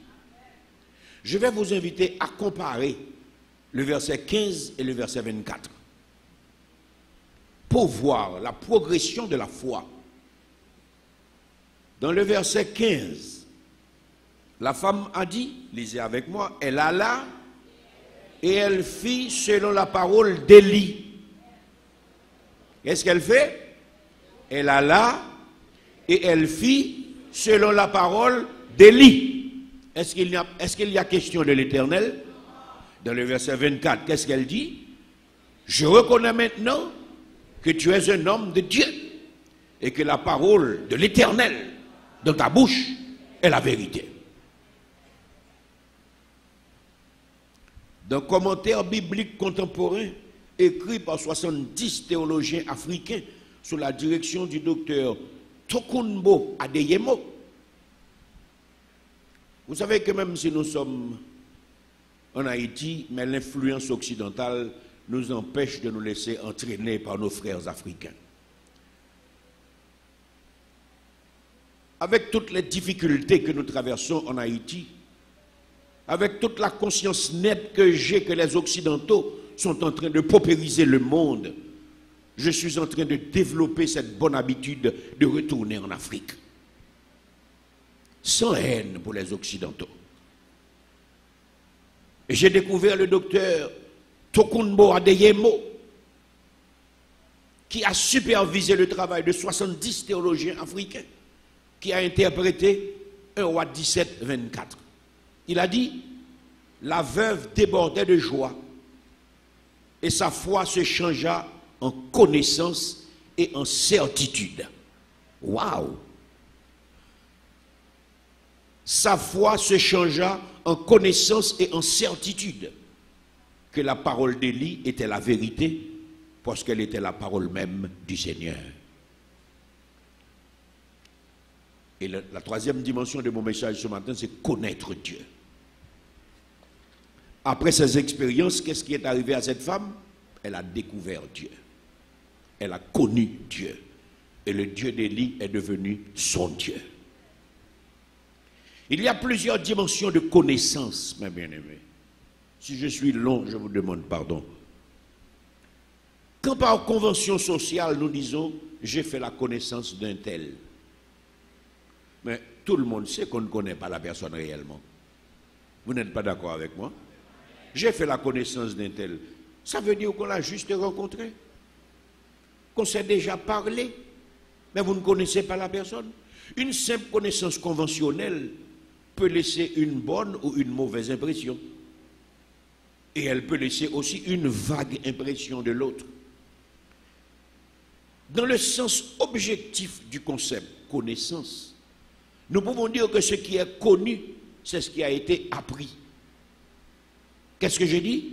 Je vais vous inviter à comparer le verset 15 et le verset 24 pour voir la progression de la foi. Dans le verset 15, la femme a dit, lisez avec moi, elle alla et elle fit selon la parole d'Élie. Qu'est-ce qu'elle fait? Elle alla et elle fit selon la parole d'Élie. Est-ce qu'il y a question de l'Éternel? Dans le verset 24, qu'est-ce qu'elle dit? Je reconnais maintenant que tu es un homme de Dieu et que la parole de l'Éternel dans ta bouche est la vérité. Dans commentaire biblique contemporain écrit par 70 théologiens africains sous la direction du docteur Tokunbo Adeyemo. Vous savez que même si nous sommes en Haïti, mais l'influence occidentale nous empêche de nous laisser entraîner par nos frères africains. Avec toutes les difficultés que nous traversons en Haïti, avec toute la conscience nette que j'ai que les Occidentaux sont en train de paupériser le monde, je suis en train de développer cette bonne habitude de retourner en Afrique. Sans haine pour les Occidentaux. Et j'ai découvert le docteur Tokunbo Adeyemo, qui a supervisé le travail de 70 théologiens africains, qui a interprété 1 Roi 17, 24. Il a dit, la veuve débordait de joie et sa foi se changea en connaissance et en certitude. Waouh! Sa foi se changea en connaissance et en certitude que la parole d'Élie était la vérité parce qu'elle était la parole même du Seigneur. Et la troisième dimension de mon message ce matin, c'est connaître Dieu. Après ces expériences, qu'est-ce qui est arrivé à cette femme? Elle a découvert Dieu. Elle a connu Dieu. Et le Dieu d'Élie est devenu son Dieu. Il y a plusieurs dimensions de connaissance, mes bien-aimés. Si je suis long, je vous demande pardon. Quand par convention sociale, nous disons, j'ai fait la connaissance d'un tel. Mais tout le monde sait qu'on ne connaît pas la personne réellement. Vous n'êtes pas d'accord avec moi? j'ai fait la connaissance d'un tel. Ça veut dire qu'on l'a juste rencontré, qu'on s'est déjà parlé, mais vous ne connaissez pas la personne. Une simple connaissance conventionnelle peut laisser une bonne ou une mauvaise impression. Et elle peut laisser aussi une vague impression de l'autre. Dans le sens objectif du concept connaissance, nous pouvons dire que ce qui est connu, c'est ce qui a été appris. Qu'est-ce que j'ai dit?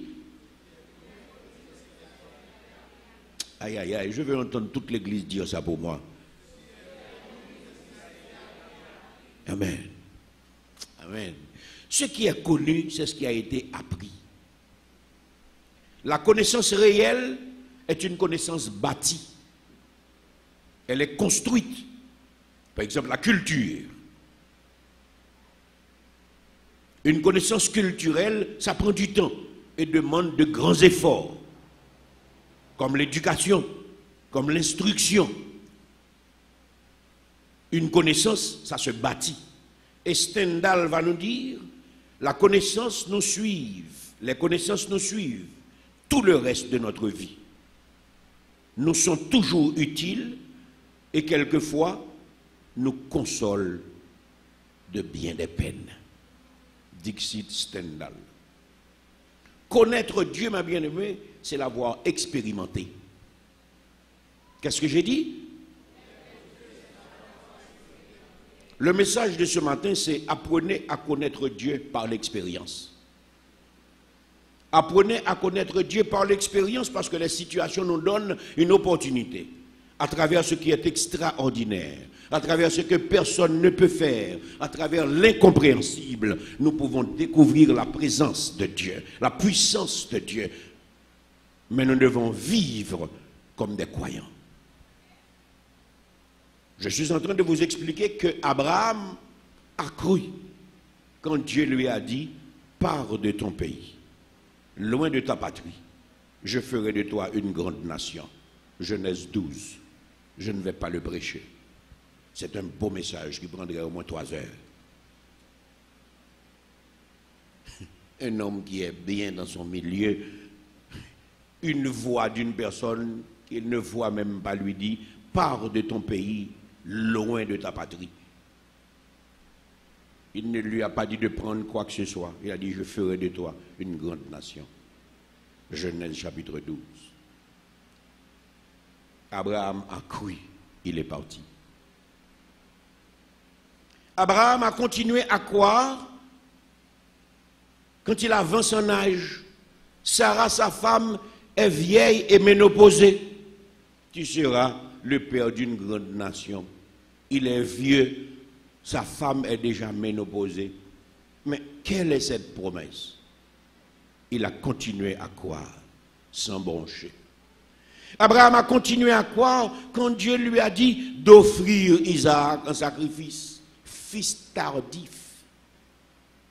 Aïe, aïe, aïe, je veux entendre toute l'église dire ça pour moi. Amen. Amen. Ce qui est connu, c'est ce qui a été appris. La connaissance réelle est une connaissance bâtie. Elle est construite. Par exemple, la culture. Une connaissance culturelle, ça prend du temps et demande de grands efforts, comme l'éducation, comme l'instruction. Une connaissance, ça se bâtit. Et Stendhal va nous dire, la connaissance nous suit, les connaissances nous suivent tout le reste de notre vie. Nous sont toujours utiles et quelquefois nous consolent de bien des peines. Dixit Stendhal. Connaître Dieu, ma bien-aimée, c'est l'avoir expérimenté. Qu'est-ce que j'ai dit? Le message de ce matin, c'est apprenez à connaître Dieu par l'expérience. Apprenez à connaître Dieu par l'expérience parce que les situations nous donnent une opportunité. À travers ce qui est extraordinaire, à travers ce que personne ne peut faire, à travers l'incompréhensible, nous pouvons découvrir la présence de Dieu, la puissance de Dieu. Mais nous devons vivre comme des croyants. Je suis en train de vous expliquer que Abraham a cru quand Dieu lui a dit « Pars de ton pays, loin de ta patrie, je ferai de toi une grande nation. » Genèse 12. Je ne vais pas le prêcher. C'est un beau message qui prendrait au moins 3 heures. Un homme qui est bien dans son milieu, une voix d'une personne qu'il ne voit même pas lui dit « Pars de ton pays, loin de ta patrie. » Il ne lui a pas dit de prendre quoi que ce soit. Il a dit « Je ferai de toi une grande nation. » Genèse chapitre 12. Abraham a cru, il est parti. Abraham a continué à croire quand il avance en âge. Sarah, sa femme, est vieille et ménopausée. Tu seras le père d'une grande nation. Il est vieux, sa femme est déjà ménopausée. Mais quelle est cette promesse? Il a continué à croire sans broncher. Abraham a continué à croire quand Dieu lui a dit d'offrir Isaac en sacrifice, fils tardif,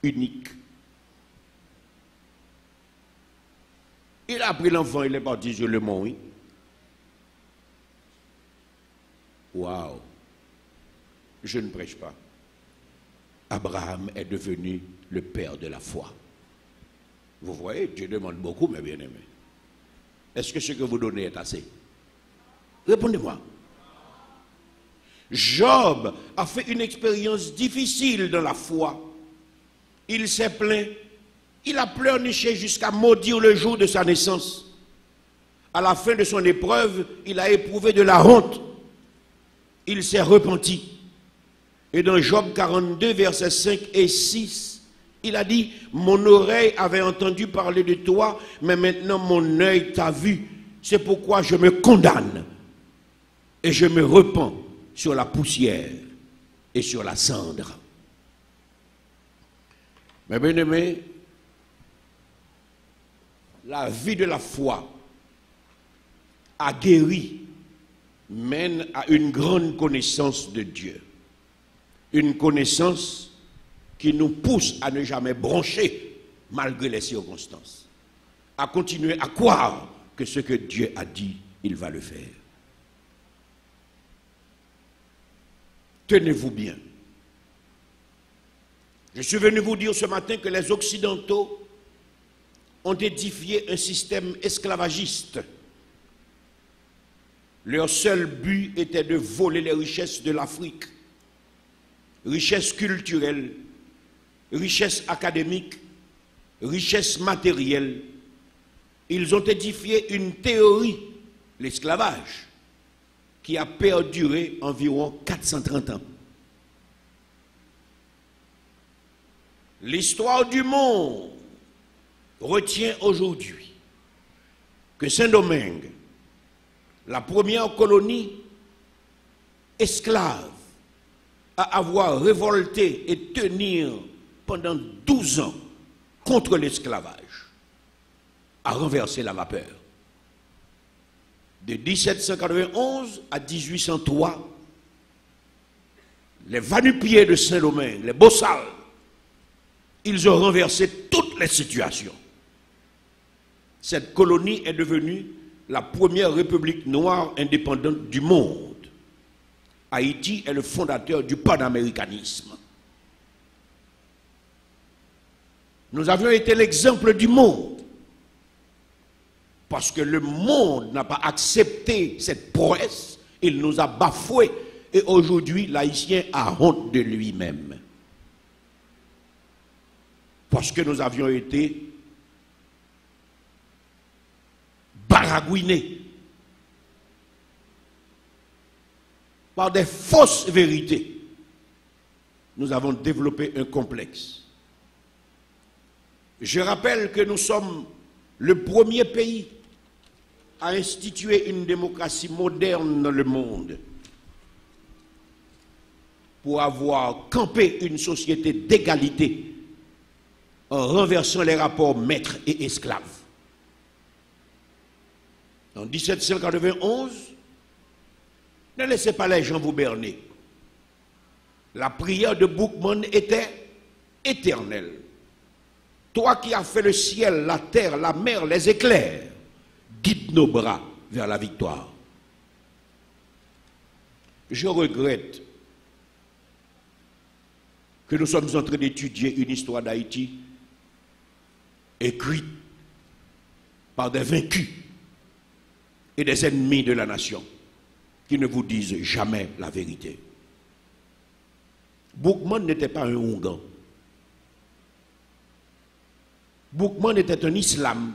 unique. Il a pris l'enfant, il est parti sur le mont, oui. Waouh! Je ne prêche pas. Abraham est devenu le père de la foi. Vous voyez, Dieu demande beaucoup, mes bien-aimés. Est-ce que ce que vous donnez est assez? Répondez-moi. Job a fait une expérience difficile dans la foi. Il s'est plaint. Il a pleurniché jusqu'à maudire le jour de sa naissance. À la fin de son épreuve, il a éprouvé de la honte. Il s'est repenti. Et dans Job 42, versets 5 et 6, il a dit, mon oreille avait entendu parler de toi, mais maintenant mon œil t'a vu. C'est pourquoi je me condamne et je me repens sur la poussière et sur la cendre. Mes bien-aimés, la vie de la foi aguerrie mène à une grande connaissance de Dieu. Une connaissance qui nous pousse à ne jamais broncher malgré les circonstances. À continuer à croire que ce que Dieu a dit, il va le faire. Tenez-vous bien. Je suis venu vous dire ce matin que les Occidentaux ont édifié un système esclavagiste. Leur seul but était de voler les richesses de l'Afrique, richesses culturelles, richesses académiques, richesses matérielles. Ils ont édifié une théorie, l'esclavage, qui a perduré environ 430 ans. L'histoire du monde retient aujourd'hui que Saint-Domingue, la première colonie esclave à avoir révolté et tenir pendant 12 ans contre l'esclavage, a renversé la vapeur. De 1791 à 1803, les va-nu-pieds de Saint-Domingue, les bossals, ils ont renversé toutes les situations. Cette colonie est devenue la première république noire indépendante du monde. Haïti est le fondateur du panaméricanisme. Nous avions été l'exemple du monde parce que le monde n'a pas accepté cette prouesse, il nous a bafoués et aujourd'hui l'Haïtien a honte de lui-même. Parce que nous avions été baragouinés par des fausses vérités. Nous avons développé un complexe. Je rappelle que nous sommes le premier pays à instituer une démocratie moderne dans le monde pour avoir campé une société d'égalité en renversant les rapports maîtres et esclaves. En 1791, ne laissez pas les gens vous berner. La prière de Boukman était éternelle. Toi qui as fait le ciel, la terre, la mer, les éclairs, guide nos bras vers la victoire. Je regrette que nous sommes en train d'étudier une histoire d'Haïti écrite par des vaincus et des ennemis de la nation qui ne vous disent jamais la vérité. Boukman n'était pas un Ougan. Boukman était un islam.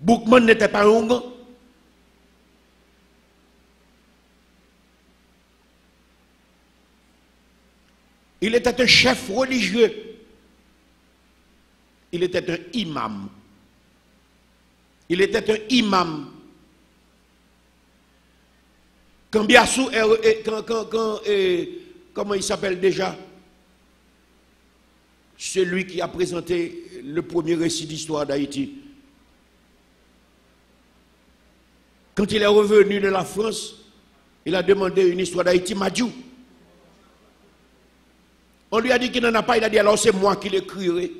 Boukman n'était pas un Ougan. Il était un chef religieux. Il était un imam. Il était un imam. Quand Biassou, comment il s'appelle déjà? Celui qui a présenté le premier récit d'histoire d'Haïti. Quand il est revenu de la France, il a demandé une histoire d'Haïti, Madiou. On lui a dit qu'il n'en a pas, il a dit alors c'est moi qui l'écrirai.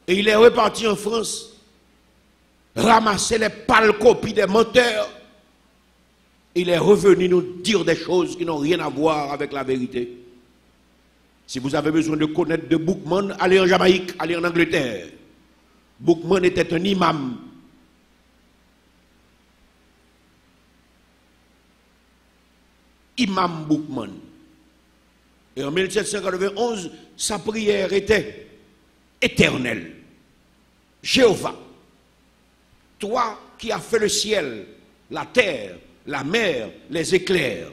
Et il est reparti en France, ramasser les pâles copies des menteurs. Il est revenu nous dire des choses qui n'ont rien à voir avec la vérité. Si vous avez besoin de connaître de Boukman, allez en Jamaïque, allez en Angleterre. Boukman était un imam. Imam Boukman. Et en 1791, sa prière était éternelle. Jéhovah, toi qui as fait le ciel, la terre, la mer, les éclairs,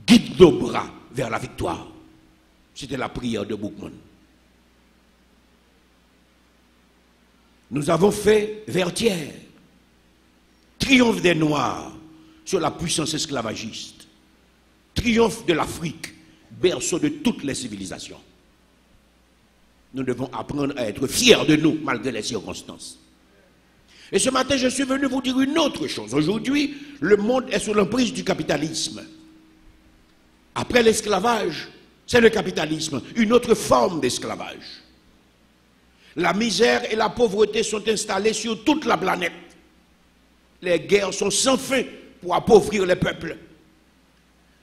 guide nos bras vers la victoire. C'était la prière de Boukman. Nous avons fait Vertières, triomphe des Noirs sur la puissance esclavagiste, triomphe de l'Afrique, berceau de toutes les civilisations. Nous devons apprendre à être fiers de nous malgré les circonstances. Et ce matin, je suis venu vous dire une autre chose. Aujourd'hui, le monde est sous l'emprise du capitalisme. Après l'esclavage, c'est le capitalisme, une autre forme d'esclavage. La misère et la pauvreté sont installées sur toute la planète. Les guerres sont sans fin pour appauvrir les peuples.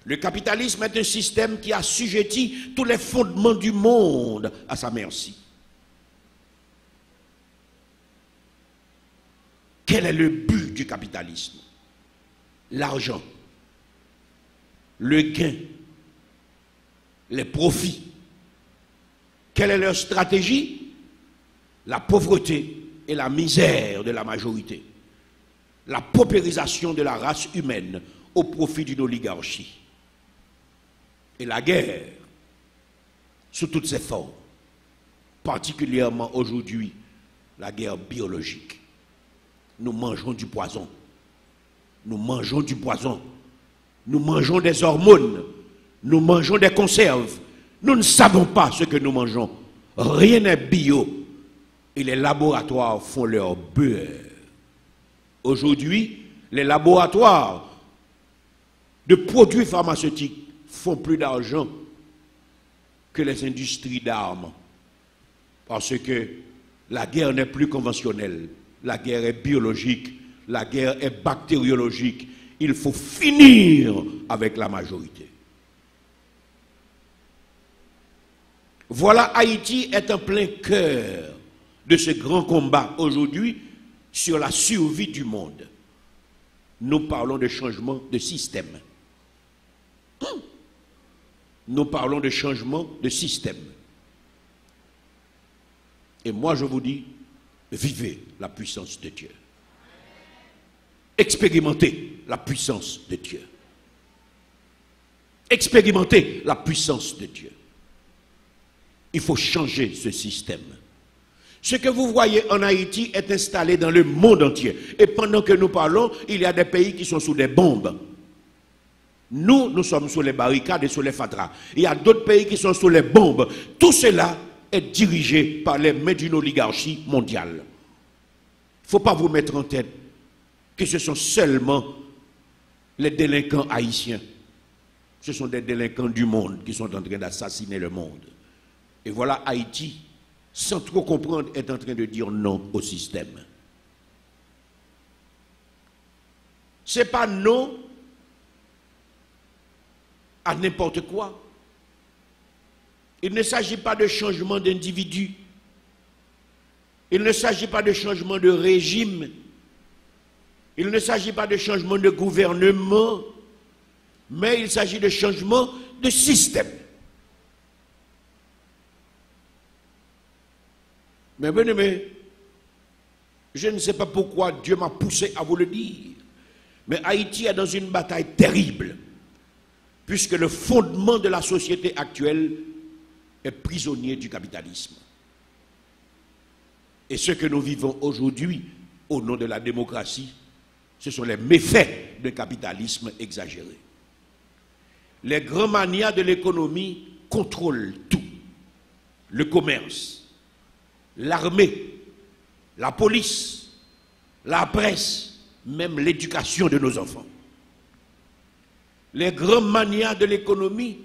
Le capitalisme est un système qui assujettit tous les fondements du monde à sa merci. Quel est le but du capitalisme? L'argent, le gain, les profits. Quelle est leur stratégie? La pauvreté et la misère de la majorité. La paupérisation de la race humaine au profit d'une oligarchie. Et la guerre, sous toutes ses formes, particulièrement aujourd'hui, la guerre biologique. Nous mangeons du poison. Nous mangeons du poison. Nous mangeons des hormones. Nous mangeons des conserves. Nous ne savons pas ce que nous mangeons. Rien n'est bio. Et les laboratoires font leur beurre. Aujourd'hui, les laboratoires de produits pharmaceutiques font plus d'argent que les industries d'armes. Parce que la guerre n'est plus conventionnelle. La guerre est biologique. La guerre est bactériologique. Il faut finir avec la majorité. Voilà, Haïti est en plein cœur de ce grand combat aujourd'hui sur la survie du monde. Nous parlons de changement de système. Nous parlons de changement de système. Et moi je vous dis, vivez la puissance de Dieu. Expérimentez la puissance de Dieu. Expérimentez la puissance de Dieu. Il faut changer ce système. Ce que vous voyez en Haïti est installé dans le monde entier. Et pendant que nous parlons, il y a des pays qui sont sous des bombes. Nous sommes sous les barricades et sous les fatras. Il y a d'autres pays qui sont sous les bombes. Tout cela est dirigé par les mains d'une oligarchie mondiale. Il ne faut pas vous mettre en tête que ce sont seulement les délinquants haïtiens. Ce sont des délinquants du monde qui sont en train d'assassiner le monde. Et voilà Haïti, sans trop comprendre, est en train de dire non au système. Ce n'est pas non à n'importe quoi. Il ne s'agit pas de changement d'individu. Il ne s'agit pas de changement de régime. Il ne s'agit pas de changement de gouvernement. Mais il s'agit de changement de système. Mais bien aimé, je ne sais pas pourquoi Dieu m'a poussé à vous le dire. Mais Haïti est dans une bataille terrible. Puisque le fondement de la société actuelle est prisonnier du capitalisme. Et ce que nous vivons aujourd'hui, au nom de la démocratie, ce sont les méfaits d'un capitalisme exagéré. Les grands manias de l'économie contrôlent tout. Le commerce, l'armée, la police, la presse, même l'éducation de nos enfants. Les grands manias de l'économie,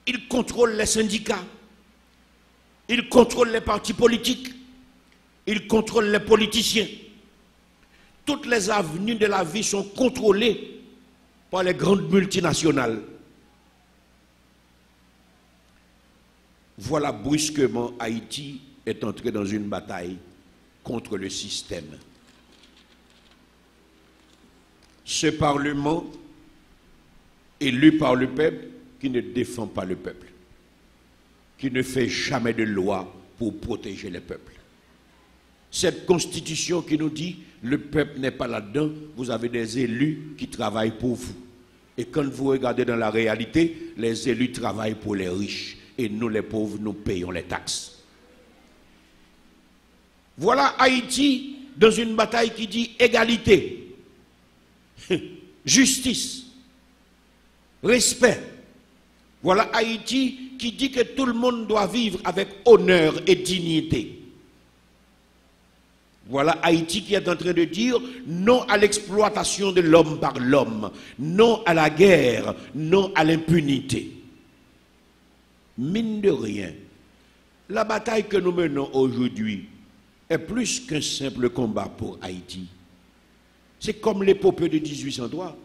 ils contrôlent les syndicats, ils contrôlent les partis politiques, ils contrôlent les politiciens. Toutes les avenues de la vie sont contrôlées par les grandes multinationales. Voilà brusquement Haïti est entré dans une bataille contre le système. Ce Parlement élu par le peuple qui ne défend pas le peuple, qui ne fait jamais de loi pour protéger le peuple. Cette constitution qui nous dit le peuple n'est pas là-dedans, vous avez des élus qui travaillent pour vous. Et quand vous regardez dans la réalité, les élus travaillent pour les riches et nous les pauvres, nous payons les taxes. Voilà Haïti dans une bataille qui dit égalité, justice, respect. Voilà Haïti qui dit que tout le monde doit vivre avec honneur et dignité. Voilà Haïti qui est en train de dire non à l'exploitation de l'homme par l'homme, non à la guerre, non à l'impunité. Mine de rien, la bataille que nous menons aujourd'hui est plus qu'un simple combat pour Haïti. C'est comme l'épopée de 1803.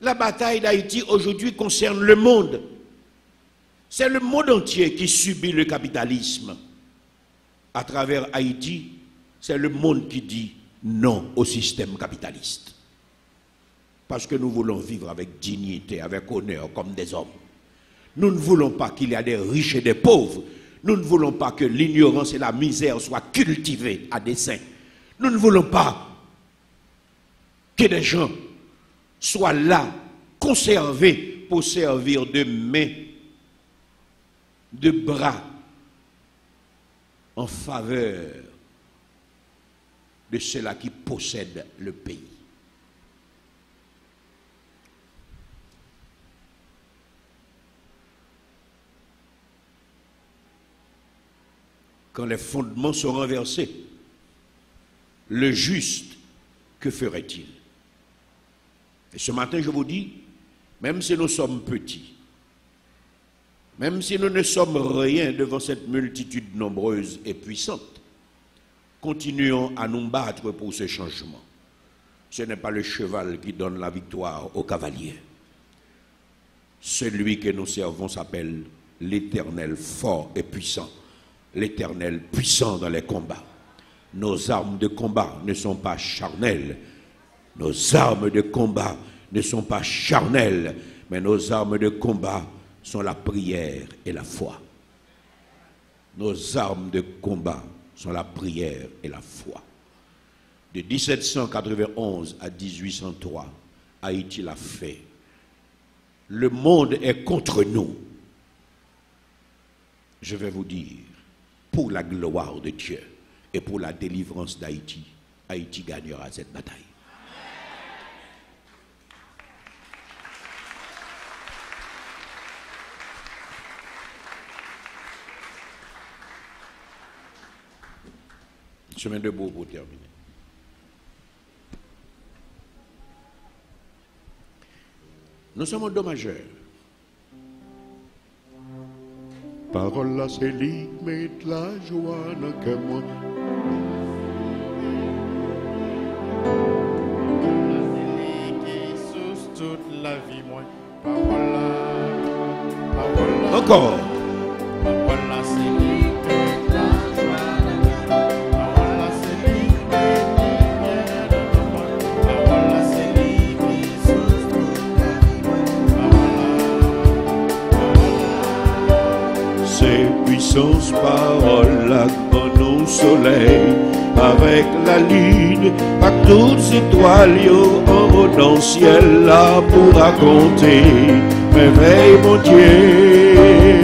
La bataille d'Haïti aujourd'hui concerne le monde. C'est le monde entier qui subit le capitalisme. à travers Haïti, c'est le monde qui dit non au système capitaliste. Parce que nous voulons vivre avec dignité, avec honneur, comme des hommes. Nous ne voulons pas qu'il y ait des riches et des pauvres. Nous ne voulons pas que l'ignorance et la misère soient cultivées à dessein. Nous ne voulons pas que des gens soient là, conservés pour servir de main, de bras, en faveur de ceux-là qui possèdent le pays. Quand les fondements sont renversés, le juste, que ferait-il? Et ce matin, je vous dis, même si nous sommes petits, même si nous ne sommes rien devant cette multitude nombreuse et puissante, continuons à nous battre pour ce changement. Ce n'est pas le cheval qui donne la victoire au cavalier. Celui que nous servons s'appelle l'Éternel fort et puissant. L'Éternel puissant dans les combats. Nos armes de combat ne sont pas charnelles. Nos armes de combat ne sont pas charnelles, mais nos armes de combat sont la prière et la foi. Nos armes de combat sont la prière et la foi. De 1791 à 1803, Haïti l'a fait. Le monde est contre nous. Je vais vous dire, pour la gloire de Dieu et pour la délivrance d'Haïti, Haïti gagnera cette bataille. Je mets debout pour terminer. Nous sommes endommageurs. Parole là, c'est lui, met la joie dans le cœur moi. Qui sous toute la vie moi. Parole là. Encore. Parole là, c'est lui, met la joie dans le cœur. Parole là, c'est lui, met la lumière dans moi. Parole là, c'est lui, qui sous toute la vie moi. Parole là. C'est puissance parole là dans nos soleils, avec la lune, à toutes étoiles en haut dans le ciel là pour raconter merveille mon Dieu.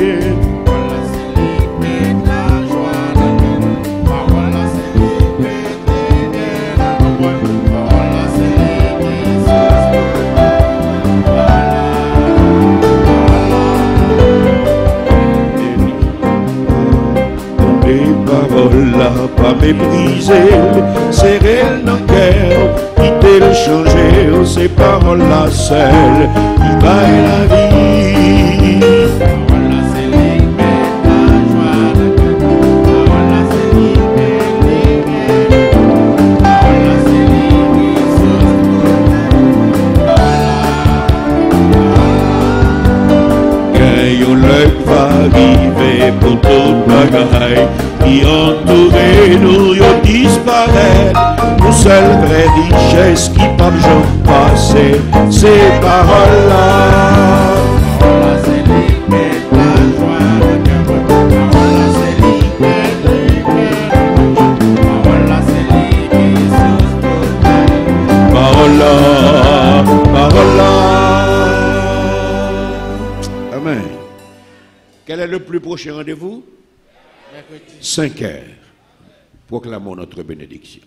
Pas mépriser, serrer dans le cœur, quitter le changer, ces paroles-là seules qui baillent la vie. Paroles-là c'est l'épée, la joie de cœur. Paroles-là c'est l'épée, paroles-là c'est l'épée, Gagnons le va vivre pour toute bagaille. Qui entouré nous y disparaît, nous seul vraie richesse qui pas besoin de passer, ces paroles-là. Paroles-là c'est l'épée, la joie de cœur. Paroles-là c'est l'épée, paroles-là c'est l'épée, paroles-là, paroles-là. Amen. Quel est le plus prochain rendez-vous? 5 heures. Proclamons notre bénédiction.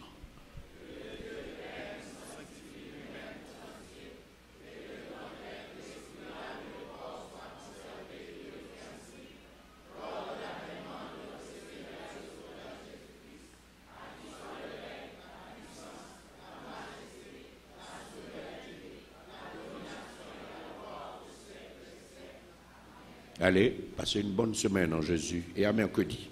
Allez, passez une bonne semaine en Jésus et à mercredi.